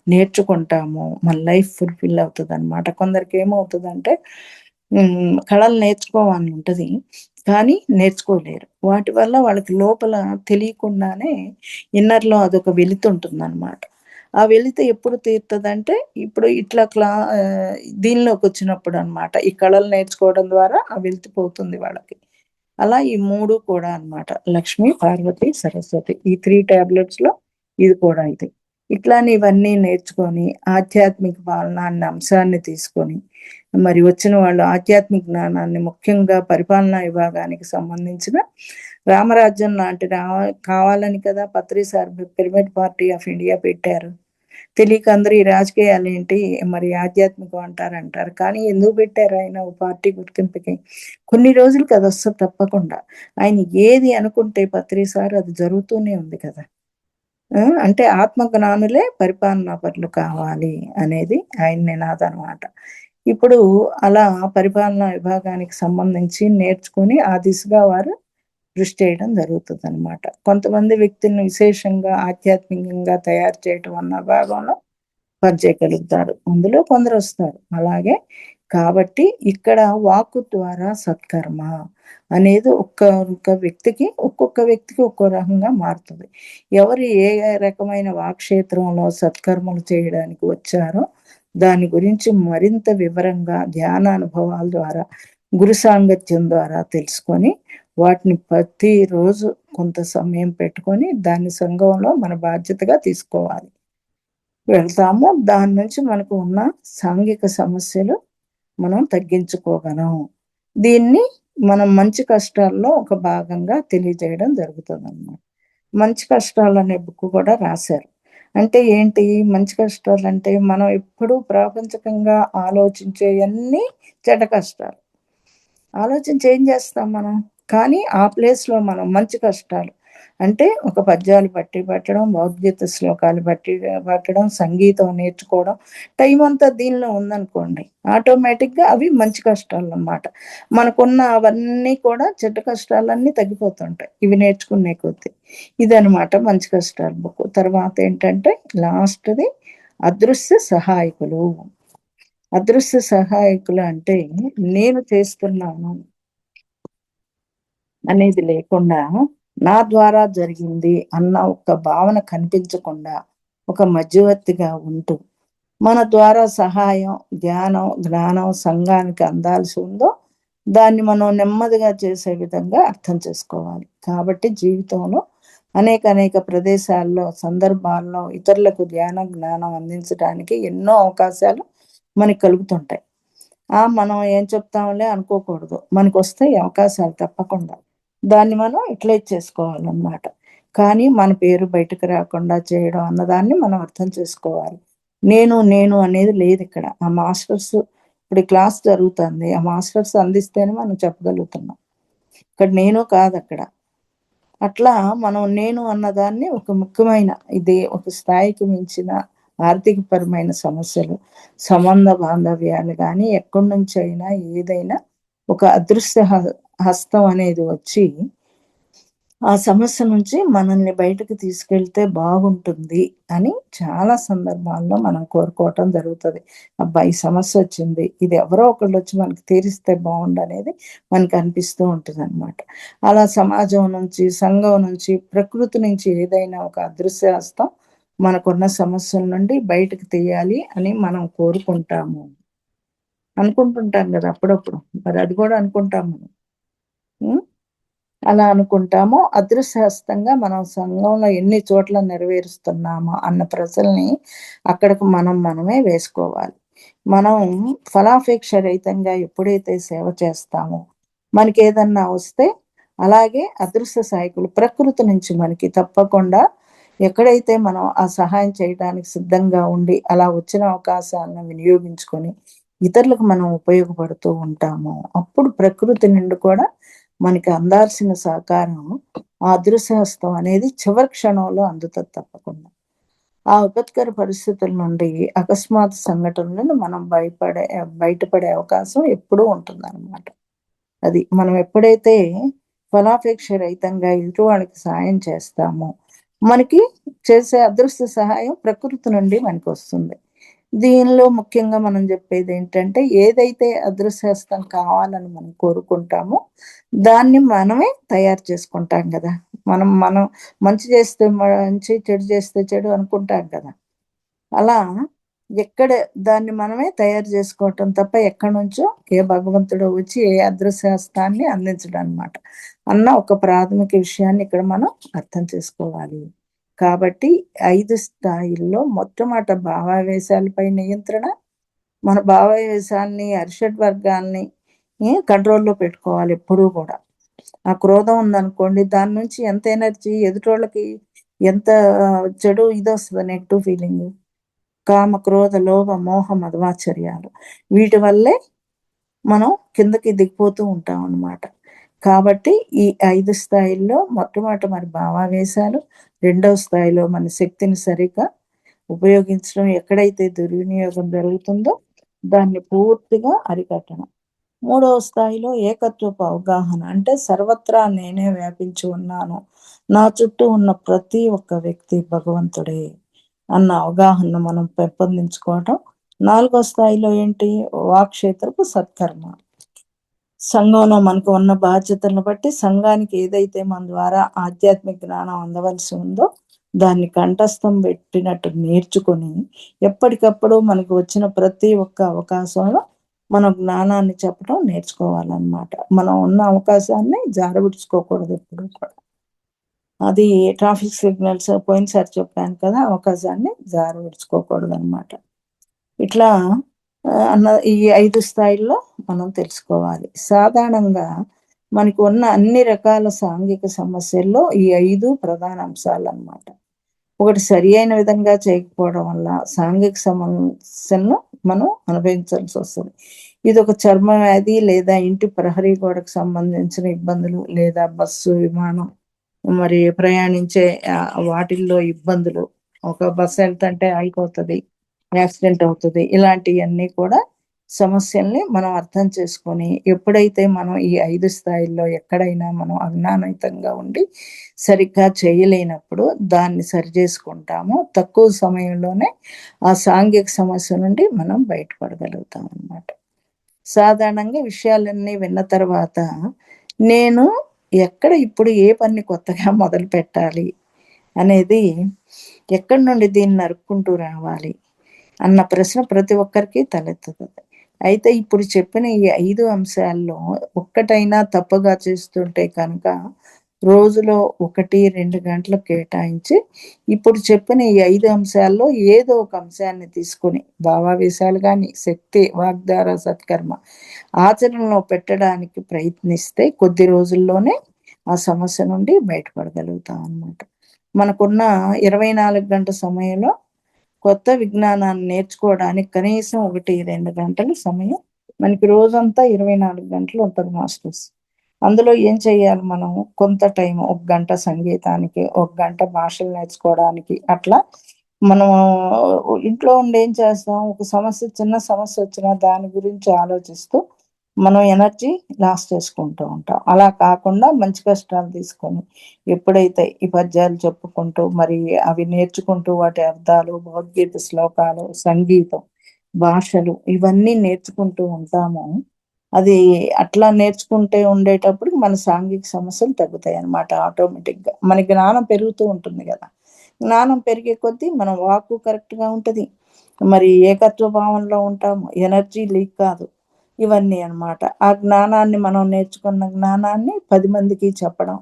నేర్చుకుంటామో మన లైఫ్ ఫుల్‌ఫిల్ అవుతదనమాట. కొందరికేమవుతదంటే కళలు నేర్చుకోవాలని ఉంటది. కానీ నేర్చుకోలేరు. వాటి వల్ల వాళ్ళకి లోపల తెలియకుండానే ఇన్నర్‌లో అదొక వెలితుంటుందనమాట. ఆ వెలితి ఎప్పుడు తీరుతదంటే ఇప్పుడు ఇట్లా దీనిలోకొచ్చినప్పుడనమాట. ఈ కళలు నేర్చుకోవడం ద్వారా ఆ వెలితి పోతుంది వాళ్ళకి. అలా ఈ 3 కూడా అన్నమాట. లక్ష్మి, పార్వతి, సరస్వతి. ఈ 3 టాబ్లెట్స్‌లో ఇది కూడా ఇది. ఇట్లానే ఇవన్నీ నేర్చుకొని ఆధ్యాత్మిక పాలన అన్న అంశాన్ని తీసుకొని, మరి వచ్చిన వాళ్ళు ఆధ్యాత్మిక జ్ఞానాన్ని ముఖ్యంగా పరిపాలనా విభాగానికి సంబంధించిన రామరాజ్యం లాంటి కావాలని కదా Patri sir Pyramid Party of India పెట్టారు. తెలియక అందరూ ఈ రాజకీయాలేంటి మరి ఆధ్యాత్మికం అంటారంటారు. కానీ ఎందుకు పెట్టారు ఆయన ఓ పార్టీ గుర్తింపుకి? కొన్ని రోజులకి అదొస్తది తప్పకుండా. ఆయన ఏది అనుకుంటే పత్రి సార్ అది జరుగుతూనే ఉంది కదా! అంటే ఆత్మ జ్ఞానులే పరిపాలనా పరులు కావాలి అనేది ఆయన నినాదనమాట. ఇప్పుడు అలా పరిపాలనా విభాగానికి సంబంధించి నేర్చుకొని ఆ దిశగా వారు కృషి చేయడం జరుగుతదనమాట. కొంతమంది వ్యక్తుల్ని విశేషంగా ఆధ్యాత్మికంగా తయారు చేయటం అన్న భాగంలో పనిచేయగలుగుతారు. అందులో కొందరొస్తారు. అలాగే కాబట్టి ఇక్కడ వాక్కు ద్వారా సత్కర్మ అనేది ఒక్క వ్యక్తికి ఒక్కో రకంగా మారుతది. ఎవరు ఏ రకమైన వాక్క్షేత్రంలో సత్కర్మలు చేయడానికి వచ్చారో దాని గురించి మరింత వివరంగా ధ్యానానుభవాల ద్వారా, గురు సాంగత్యం ద్వారా తెలుసుకొని వాటిని ప్రతిరోజు కొంత సమయం పెట్టుకొని దాన్ని సంఘంలో మన బాధ్యతగా తీసుకోవాలి. వెళ్తాము. దాని నుంచి మనకు ఉన్న సాంఘిక సమస్యలు మనం తగ్గించుకోగలం. దీన్ని మనం మంచి కష్టాల్లో ఒక భాగంగా తెలియజేయడం జరుగుతుందన్నమాట. మంచి కష్టాలనే బుక్ కూడా రాశారు. అంటే ఏంటి? మంచి కష్టాలంటే మనం ఎప్పుడూ ప్రాపంచికంగా ఆలోచించేయన్నీ చెడ్డ కష్టాలు. ఆలోచించి ఏం చేస్తాం మనం? కానీ ఆ ప్లేస్‌లో మనం మంచి కష్టాలు అంటే ఒక పద్యాలు బట్టి పట్టడం, భగవద్గీత శ్లోకాలు బట్టి పట్టడం, సంగీతం నేర్చుకోవడం, టైం అంతా దీనిలో ఉందనుకోండి. ఆటోమేటిక్‌గా అవి మంచి కష్టాలన్నమాట. మనకున్న అవన్నీ కూడా చెడ్డ కష్టాలన్నీ తగ్గిపోతుంటాయి. ఇవి నేర్చుకునే కొద్దీ. ఇదనమాట మంచి కష్టాలు బుక్. తర్వాత ఏంటంటే లాస్ట్‌ది అదృశ్య సహాయకులు. అదృశ్య సహాయకులు అంటే నేను చేస్తున్నాను అనేది లేకుండా నా ద్వారా జరిగింది అన్న ఒక భావన కనిపించకుండా ఒక మధ్యవర్తిగా ఉంటూ మన ద్వారా సహాయం, ధ్యానం, జ్ఞానం సంఘానికి అందాల్సి ఉందో దాన్ని మనం నెమ్మదిగా చేసే విధంగా అర్థం చేసుకోవాలి. కాబట్టి జీవితంలో అనేక ప్రదేశాల్లో, సందర్భాల్లో ఇతరులకు ధ్యాన, జ్ఞానం అందించడానికి ఎన్నో అవకాశాలు మనకు కలుగుతుంటాయి. మనం ఏం చెప్తాంలే అనుకోకూడదు. మనకొస్తాయి అవకాశాలు తప్పకుండా. దాన్ని మనం యుటిలైజ్ చేసుకోవాలన్నమాట. కానీ మన పేరు బయటకు రాకుండా చేయడం అన్నదాన్ని మనం అర్థం చేసుకోవాలి. నేను అనేది లేదిక్కడ. ఆ మాస్టర్స్ ఇప్పుడు ఈ క్లాస్ జరుగుతుంది. ఆ మాస్టర్స్ అందిస్తేనే మనం చెప్పగలుగుతున్నాం. ఇక్కడ నేను కాదక్కడ. అట్లా మనం నేను అన్నదాన్ని ఒక ముఖ్యమైన ఇది ఒక స్థాయికి మించిన ఆర్థికపరమైన సమస్యలు, సంబంధ బాంధవ్యాలు గానీ ఎక్కడి నుంచైనా ఏదైనా ఒక అదృశ్య హస్తం అనేది వచ్చి ఆ సమస్య నుంచి మనల్ని బయటకు తీసుకెళ్తే బాగుంటుంది అని చాలా సందర్భాల్లో మనం కోరుకోవటం జరుగుతది. అబ్బా! ఈ సమస్యొచ్చింది. ఇది ఎవరో ఒకళ్ళొచ్చి మనకి తీరిస్తే బావుండనేది మనకనిపిస్తూ ఉంటదనమాట. అలా సమాజం నుంచి, సంఘం నుంచి, ప్రకృతి నుంచి ఏదైనా ఒక అదృశ్య హస్తం మనకున్న సమస్యల నుండి బయటకు తీయాలి అని మనం కోరుకుంటాము. అనుకుంటుంటాం గదా! అప్పుడప్పుడు. మరి అది గూడా అనుకుంటాం మనం. హ్మ్. అలా అనుకుంటామో అదృశ్యహస్తంగా మనం సంఘంలో ఎన్ని చోట్ల నెరవేరుస్తున్నామా అన్న ప్రశ్నల్ని అక్కడికి మనమే వేసుకోవాలి. మనం ఫలాపేక్ష రహితంగా ఎప్పుడైతే సేవ చేస్తామో మనకేదన్నా వస్తే అలాగే అదృశ్య సహాయకులు ప్రకృతి నుంచి మనకి తప్పకుండా ఎక్కడైతే మనం ఆ సహాయం చేయడానికి సిద్ధంగా ఉండి అలా వచ్చిన అవకాశాలను వినియోగించుకొని ఇతరులకు మనం ఉపయోగపడుతూ ఉంటామో అప్పుడు ప్రకృతి నుండి కూడా మనకి అందాల్సిన సహకారం ఆ అదృశ్యహస్తం అనేది చివరి క్షణంలో అందుతది తప్పకుండా. ఆ విపత్కర పరిస్థితుల నుండి అకస్మాత్ సంఘటనలను మనం బయటపడే అవకాశం ఎప్పుడూ ఉంటుందన్నమాట. అది మనం ఎప్పుడైతే ఫలాపేక్ష రహితంగా ఎదుటి వాళ్ళకి సహాయం చేస్తామో మనకి చేసే అదృశ్య సహాయం ప్రకృతి నుండి మనకొస్తుంది. దీనిలో ముఖ్యంగా మనం చెప్పేదేంటంటే ఏదైతే అదృశ్యహస్తం కావాలని మనం కోరుకుంటామో దాన్ని మనమే తయారు చేసుకుంటాం గదా! మనం మంచి చేస్తే మంచి, చెడు చేస్తే చెడు అనుకుంటాం కదా! అలా ఎక్కడ దాన్ని మనమే తయారు చేసుకోవటం తప్ప ఎక్కడి నుంచో ఏ భగవంతుడో వచ్చి ఏ అదృశ్యాస్తాన్ని అందించడం అనమాట అన్న ఒక ప్రాథమిక విషయాన్ని ఇక్కడ మనం అర్థం చేసుకోవాలి. కాబట్టి 5 స్థాయిల్లో మొట్టమొదట భావావేశాలపై నియంత్రణ, మన భావావేశాల్ని అరిషడ్ వర్గాల్ని కంట్రోల్లో పెట్టుకోవాలి ఎప్పుడూ కూడా. ఆ క్రోధం ఉందనుకోండి, దాని నుంచి ఎంత ఎనర్జీ ఎదుటోళ్ళకి ఎంత చెడు ఇది వస్తుంది, నెగిటివ్ ఫీలింగ్. కామ క్రోధ లోభ మోహ మదమాచర్యాలు వీటి వల్లే మనం కిందకి దిగిపోతూ ఉంటాం అన్నమాట. కాబట్టి ఈ 5 స్థాయిల్లో మొట్టమొదట మరి భావావేశాలు, రెండవ స్థాయిలో మన శక్తిని సరిగ్గా ఉపయోగించడం, ఎక్కడైతే దుర్వినియోగం జరుగుతుందో దాన్ని పూర్తిగా అరికట్టడం. మూడవ స్థాయిలో ఏకత్వపు అవగాహన, అంటే సర్వత్రా నేనే వ్యాపించి ఉన్నాను, నా చుట్టూ ఉన్న ప్రతి ఒక్క వ్యక్తి భగవంతుడే అన్న అవగాహన మనం పెంపొందించుకోవటం. నాలుగో స్థాయిలో ఏంటి, వాక్షేత్రపు సత్కర్మ. సంఘంలో మనకు ఉన్న బాధ్యతలను బట్టి సంఘానికి ఏదైతే మన ద్వారా ఆధ్యాత్మిక జ్ఞానం అందవలసి ఉందో దాన్ని కంఠస్థం పెట్టినట్టు నేర్చుకొని ఎప్పటికప్పుడు మనకు వచ్చిన ప్రతి ఒక్క అవకాశంలో మనం జ్ఞానాన్ని చెప్పడం నేర్చుకోవాలన్నమాట. మనం ఉన్న అవకాశాన్ని జారవిడుచుకోకూడదు ఎప్పుడు కూడా. అది ట్రాఫిక్ సిగ్నల్స్ పోయినసారి చెప్పాను కదా, అవకాశాన్ని జారవిడుచుకోకూడదు అనమాట. ఇట్లా అన్న ఈ 5 స్థాయిల్లో మనం తెలుసుకోవాలి. సాధారణంగా మనకు ఉన్న అన్ని రకాల సాంఘిక సమస్యల్లో ఈ 5 ప్రధాన అంశాలు అన్నమాట. ఒకటి సరి అయిన విధంగా చేయకపోవడం వల్ల సాంఘిక సమస్యలను మనం అనుభవించాల్సి వస్తుంది. ఇది ఒక చర్మ వ్యాధి, లేదా ఇంటి ప్రహరీ గోడకు సంబంధించిన ఇబ్బందులు, లేదా బస్సు విమానం మరి ప్రయాణించే వాటిల్లో ఇబ్బందులు, ఒక బస్సు వెళ్తుంటే అయిపోతుంది, యాక్సిడెంట్ అవుతుంది, ఇలాంటివన్నీ కూడా సమస్యల్ని మనం అర్థం చేసుకొని ఎప్పుడైతే మనం ఈ 5 స్థాయిల్లో ఎక్కడైనా మనం అజ్ఞానితంగా ఉండి సరిగ్గా చేయలేనప్పుడు దాన్ని సరి చేసుకుంటాము, తక్కువ సమయంలోనే ఆ సాంఘిక సమస్య నుండి మనం బయటపడగలుగుతాం అన్నమాట. సాధారణంగా విషయాలన్నీ విన్న తర్వాత నేను ఎక్కడ ఇప్పుడు ఏ పని కొత్తగా మొదలు పెట్టాలి అనేది, ఎక్కడి నుండి దీన్ని నరుక్కుంటూ రావాలి అన్న ప్రశ్న ప్రతి ఒక్కరికి తలెత్తుతుంది. అయితే ఇప్పుడు చెప్పిన ఈ 5 అంశాల్లో ఒక్కటైనా తప్పుగా చేస్తుంటే కనుక రోజులో 1, 2 గంటలు కేటాయించి ఇప్పుడు చెప్పిన ఈ 5 అంశాల్లో ఏదో ఒక అంశాన్ని తీసుకొని భావావేశాలు కానీ శక్తి వాగ్దార సత్కర్మ ఆచరణలో పెట్టడానికి ప్రయత్నిస్తే కొద్ది రోజుల్లోనే ఆ సమస్య నుండి బయటపడగలుగుతాం అన్నమాట. మనకున్న 24 గంటల సమయంలో కొత్త విజ్ఞానాన్ని నేర్చుకోవడానికి కనీసం 1, 2 గంటల సమయం మనకి రోజంతా 24 గంటలు ఉంటుంది మాస్టర్స్. అందులో ఏం చేయాలి మనం, కొంత టైం 1 గంట సంగీతానికి, 1 గంట భాషలు నేర్చుకోవడానికి, అట్లా మనం ఇంట్లో ఉండి ఏం చేస్తాం, ఒక సమస్య చిన్న సమస్య వచ్చినా దాని గురించి ఆలోచిస్తూ మనం ఎనర్జీ లాస్ చేసుకుంటూ ఉంటాం. అలా కాకుండా మంచి కష్టాలు తీసుకొని ఎప్పుడైతే ఈ పద్యాలు చెప్పుకుంటూ మరి అవి నేర్చుకుంటూ వాటి అర్థాలు, భగవద్గీత శ్లోకాలు, సంగీతం, భాషలు ఇవన్నీ నేర్చుకుంటూ ఉంటామో అది అట్లా నేర్చుకుంటే ఉండేటప్పుడు మన సాంఘిక సమస్యలు తగ్గుతాయి అన్నమాట. ఆటోమేటిక్గా మన జ్ఞానం పెరుగుతూ ఉంటుంది కదా. జ్ఞానం పెరిగే కొద్దీ మన వాక్కు కరెక్ట్గా ఉంటుంది, మరి ఏకత్వ భావంలో ఉంటాము, ఎనర్జీ లీక్ కాదు, ఇవన్నీ అన్నమాట. ఆ జ్ఞానాన్ని మనం నేర్చుకున్న జ్ఞానాన్ని 10 మందికి చెప్పడం,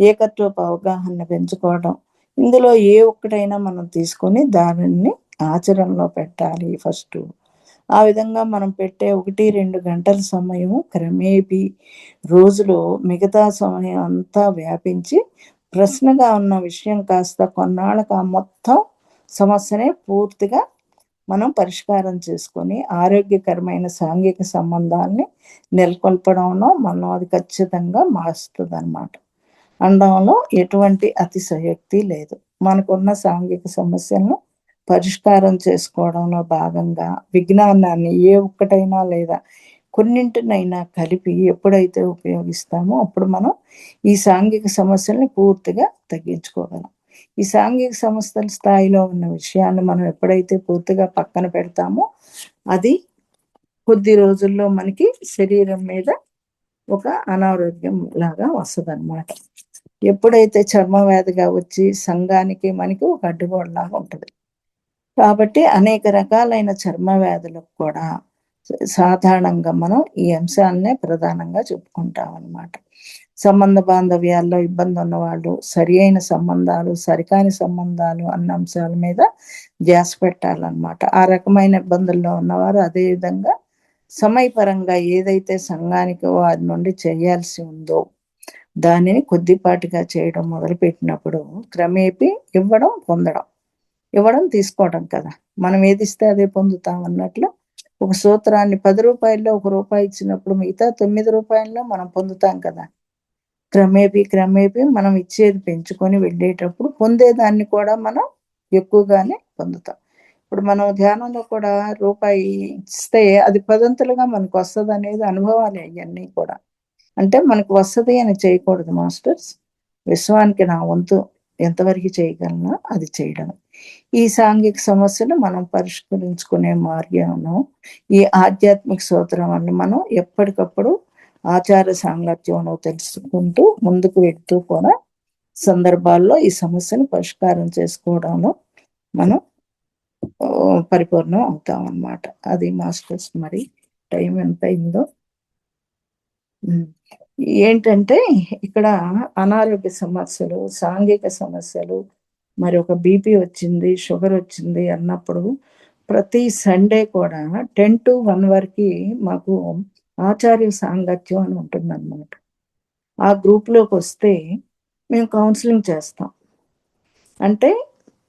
ఏకత్వపు అవగాహన పెంచుకోవడం, ఇందులో ఏ ఒక్కటైనా మనం తీసుకొని దానిని ఆచరణలో పెట్టాలి ఫస్ట్. ఆ విధంగా మనం పెట్టే 1, 2 గంటల సమయం క్రమేపీ రోజులో మిగతా సమయం అంతా వ్యాపించి ప్రశ్నగా ఉన్న విషయం కాస్త కొన్నాళ్ళకు ఆ మొత్తం సమస్యనే పూర్తిగా మనం పరిష్కారం చేసుకొని ఆరోగ్యకరమైన సాంఘిక సంబంధాలని నెలకొల్పడంలో మనం అది ఖచ్చితంగా మారుస్తుంది అన్నమాట. అనడంలో ఎటువంటి అతిశయోక్తి లేదు. మనకున్న సాంఘిక సమస్యలను పరిష్కారం చేసుకోవడంలో భాగంగా విజ్ఞానాన్ని ఏ ఒక్కటైనా లేదా కొన్నింటినైనా కలిపి ఎప్పుడైతే ఉపయోగిస్తామో అప్పుడు మనం ఈ సాంఘిక సమస్యల్ని పూర్తిగా తగ్గించుకోగలం. ఈ సాంఘిక సమస్యల స్థాయిలో ఉన్న విషయాన్ని మనం ఎప్పుడైతే పూర్తిగా పక్కన పెడతామో అది కొద్ది రోజుల్లో మనకి శరీరం మీద ఒక అనారోగ్యం లాగా వస్తుంది అనమాట. ఎప్పుడైతే చర్మ వ్యాధిగా వచ్చి సంఘానికి మనకి ఒక అడ్డుగోడలాగా ఉంటుంది. కాబట్టి అనేక రకాలైన చర్మ వ్యాధులకు కూడా సాధారణంగా మనం ఈ అంశాలనే ప్రధానంగా చెప్పుకుంటామనమాట. సంబంధ బాంధవ్యాల్లో ఇబ్బంది ఉన్నవాళ్ళు సరి అయిన సంబంధాలు, సరికాని సంబంధాలు అన్న అంశాల మీద ధ్యాస పెట్టాలనమాట. ఆ రకమైన ఇబ్బందుల్లో ఉన్నవారు అదే విధంగా సమయపరంగా ఏదైతే సంఘానికి వారి నుండి చేయాల్సి ఉందో దానిని కొద్దిపాటిగా చేయడం మొదలుపెట్టినప్పుడు క్రమేపీ ఇవ్వడం, పొందడం. ఇవ్వడం, తీసుకోవడం కదా! మనం ఏదిస్తే అదే పొందుతాం అన్నట్లు ఒక సూత్రాన్ని రూ. 10లో ఒక రూపాయి ఇచ్చినప్పుడు మిగతా రూ. 9లో మనం పొందుతాం కదా! క్రమేపీ మనం ఇచ్చేది పెంచుకొని వెళ్ళేటప్పుడు పొందేదాన్ని కూడా మనం ఎక్కువగానే పొందుతాం. ఇప్పుడు మనం ధ్యానంలో కూడా రూపాయి ఇస్తే అది పదంతులుగా మనకొస్తదనేది అనుభవాలే అయన్నీ కూడా. అంటే మనకు వస్తది అని చేయకూడదు మాస్టర్స్. విశ్వానికి నా వంతు ఎంతవరకు చేయగలనో అది చేయడం. ఈ సాంఘిక సమస్యలు మనం పరిష్కరించుకునే మార్గంను ఈ ఆధ్యాత్మిక సూత్రాన్ని మనం ఎప్పటికప్పుడు ఆచార సాంగత్యంలో తెలుసుకుంటూ ముందుకు వెళ్తూ కూడా సందర్భాల్లో ఈ సమస్యను పరిష్కారం చేసుకోవడంలో మనం పరిపూర్ణం అవుతాం అన్నమాట. అది మాస్టర్స్. మరి టైం ఎంత అయిందో. ఏంటంటే ఇక్కడ అనారోగ్య సమస్యలు, సాంఘిక సమస్యలు, మరి ఒక బీపీ వచ్చింది, షుగర్ వచ్చింది అన్నప్పుడు ప్రతి సండే కూడా 10-1 వరకు మాకు ఆచార్య సాంగత్యం అని ఉంటుందన్నమాట. ఆ గ్రూప్‌లోకి వస్తే మేము కౌన్సిలింగ్ చేస్తాం. అంటే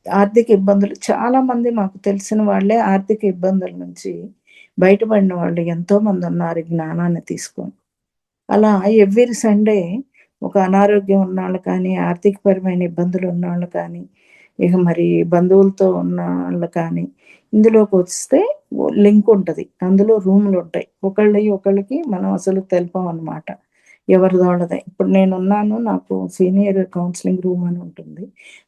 ఆర్థిక ఇబ్బందులు చాలామంది మాకు తెలిసిన వాళ్ళే ఆర్థిక ఇబ్బందుల నుంచి బయటపడిన వాళ్ళు ఎంతోమంది ఉన్నారు ఈ జ్ఞానాన్ని తీసుకొని. అలా ఎవ్రీ సండే ఒక అనారోగ్యం ఉన్నోళ్ళు కానీ, ఆర్థికపరమైన ఇబ్బందులు ఉన్నోళ్ళు కానీ, ఇక మరి బంధువులతో ఉన్నోళ్ళు కానీ, ఇందులోకొస్తే లింక్ ఉంటది. అందులో రూములుంటాయి. ఒకళ్ళకి మనం అసలు తెలపమనమాట. ఎవరిది వాళ్ళదే. ఇప్పుడు నేనున్నాను. నాకు సీనియర్ కౌన్సిలింగ్ రూమ్ అని ఉంటుంది.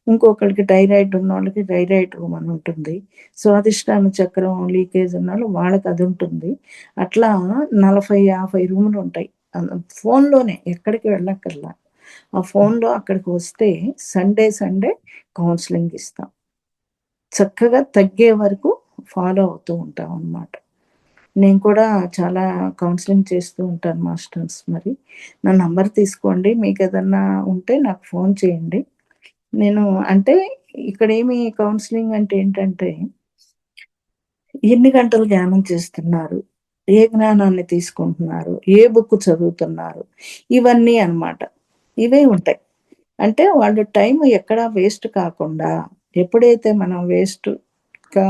ఇంకొకళ్ళకి థైరాయిడ్ ఉన్నోళ్ళకి థైరాయిడ్ రూమ్ అని ఉంటుంది. స్వాదిష్టాన చక్రం లీకేజ్ ఉన్నోళ్ళు వాళ్ళకి అదుంటుంది. అట్లా 40, 50 రూములుంటాయి. ఫోన్‌లోనే ఎక్కడికి వెళ్ళక్కర్లా. ఆ ఫోన్‌లో అక్కడికి వస్తే సండే కౌన్సిలింగ్ ఇస్తాం. చక్కగా తగ్గే వరకు ఫాలో అవుతూ ఉంటామనమాట. నేను కూడా చాలా కౌన్సిలింగ్ చేస్తూ ఉంటాను మాస్టర్స్ మరి. నా నంబర్ తీసుకోండి. మీకేదన్నా ఉంటే నాకు ఫోన్ చేయండి. నేను అంటే ఇక్కడేమి కౌన్సిలింగ్ అంటే ఏంటంటే, ఎన్ని గంటలు ధ్యానం చేస్తున్నారు? ఏ జ్ఞానాన్ని తీసుకుంటున్నారు? ఏ బుక్ చదువుతున్నారు? ఇవన్నీ అన్నమాట. ఇవే ఉంటాయి. అంటే వాళ్ళు టైం ఎక్కడా వేస్ట్ కాకుండా, ఎప్పుడైతే మనం వేస్ట్‌గా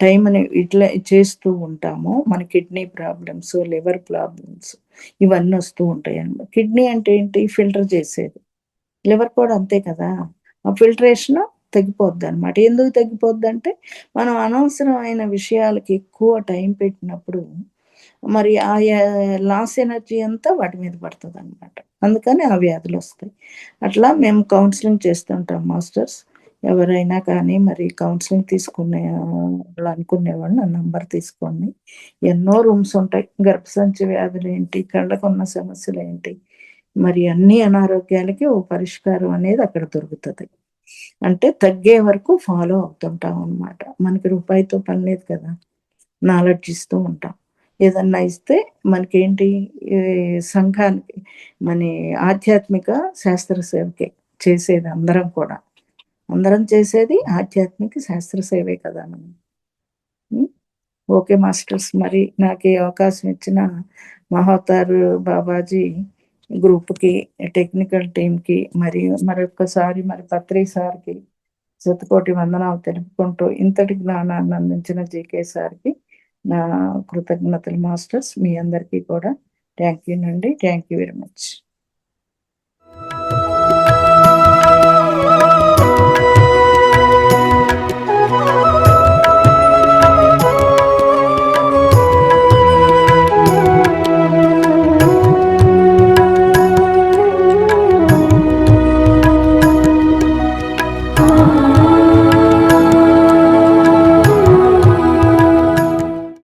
టైంని ఇట్లా చేస్తూ ఉంటామో, మన కిడ్నీ ప్రాబ్లమ్స్, లివర్ ప్రాబ్లమ్స్ ఇవన్నీ వస్తూ ఉంటాయన్నమాట. కిడ్నీ అంటే ఏంటి? ఫిల్టర్ చేసేది. లివర్ కూడా అంతే కదా! ఆ ఫిల్టరేషన్ తగ్గిపోద్దనమాట. ఎందుకు తగ్గిపోద్దంటే, మనం అనవసరమైన విషయాలకి ఎక్కువ టైం పెట్టినప్పుడు, మరి లాస్ ఎనర్జీ అంతా వాటి మీద పడతదనమాట. అందుకని ఆ వ్యాధులొస్తాయి. అట్లా మేము కౌన్సిలింగ్ చేస్తుంటాం మాస్టర్స్. ఎవరైనా కానీ మరి కౌన్సిలింగ్ తీసుకునే వాళ్ళనుకునేవాళ్ళు నా నంబర్ తీసుకోండి. ఎన్నో రూమ్స్ ఉంటాయి. గర్భసంచి వ్యాధులేంటి, కళ్ళకున్న సమస్యలేంటి, మరి అన్ని అనారోగ్యాలకి ఓ పరిష్కారం అనేది అక్కడ దొరుకుతది. అంటే తగ్గే వరకు ఫాలో అవుతుంటాం అన్నమాట. మనకి రూపాయితో పని లేదు కదా! నాలెడ్జ్ ఇస్తూ ఉంటాం. ఏదన్నా ఇస్తే మనకేంటి ఈ సంఘానికి మన ఆధ్యాత్మిక శాస్త్ర సేవకే చేసేది అందరం కూడా. అందరం చేసేది ఆధ్యాత్మిక శాస్త్ర సేవే కదా మనం. హ్మ్. Okay masters. మరి నాకు ఈ అవకాశం ఇచ్చిన మహతార్ బాబాజీ గ్రూప్‌కి, టెక్నికల్ టీమ్‌కి మరియు మరొక్కసారి మరి పత్రి సార్‌కి శతకోటి వందనాలు తెలుపుకుంటూ ఇంతటి జ్ఞానాన్ని అందించిన జీకే సార్‌కి నా కృతజ్ఞతలు మాస్టర్స్. మీ అందరికీ కూడా థాంక్ యూ నండి. Thank you very much.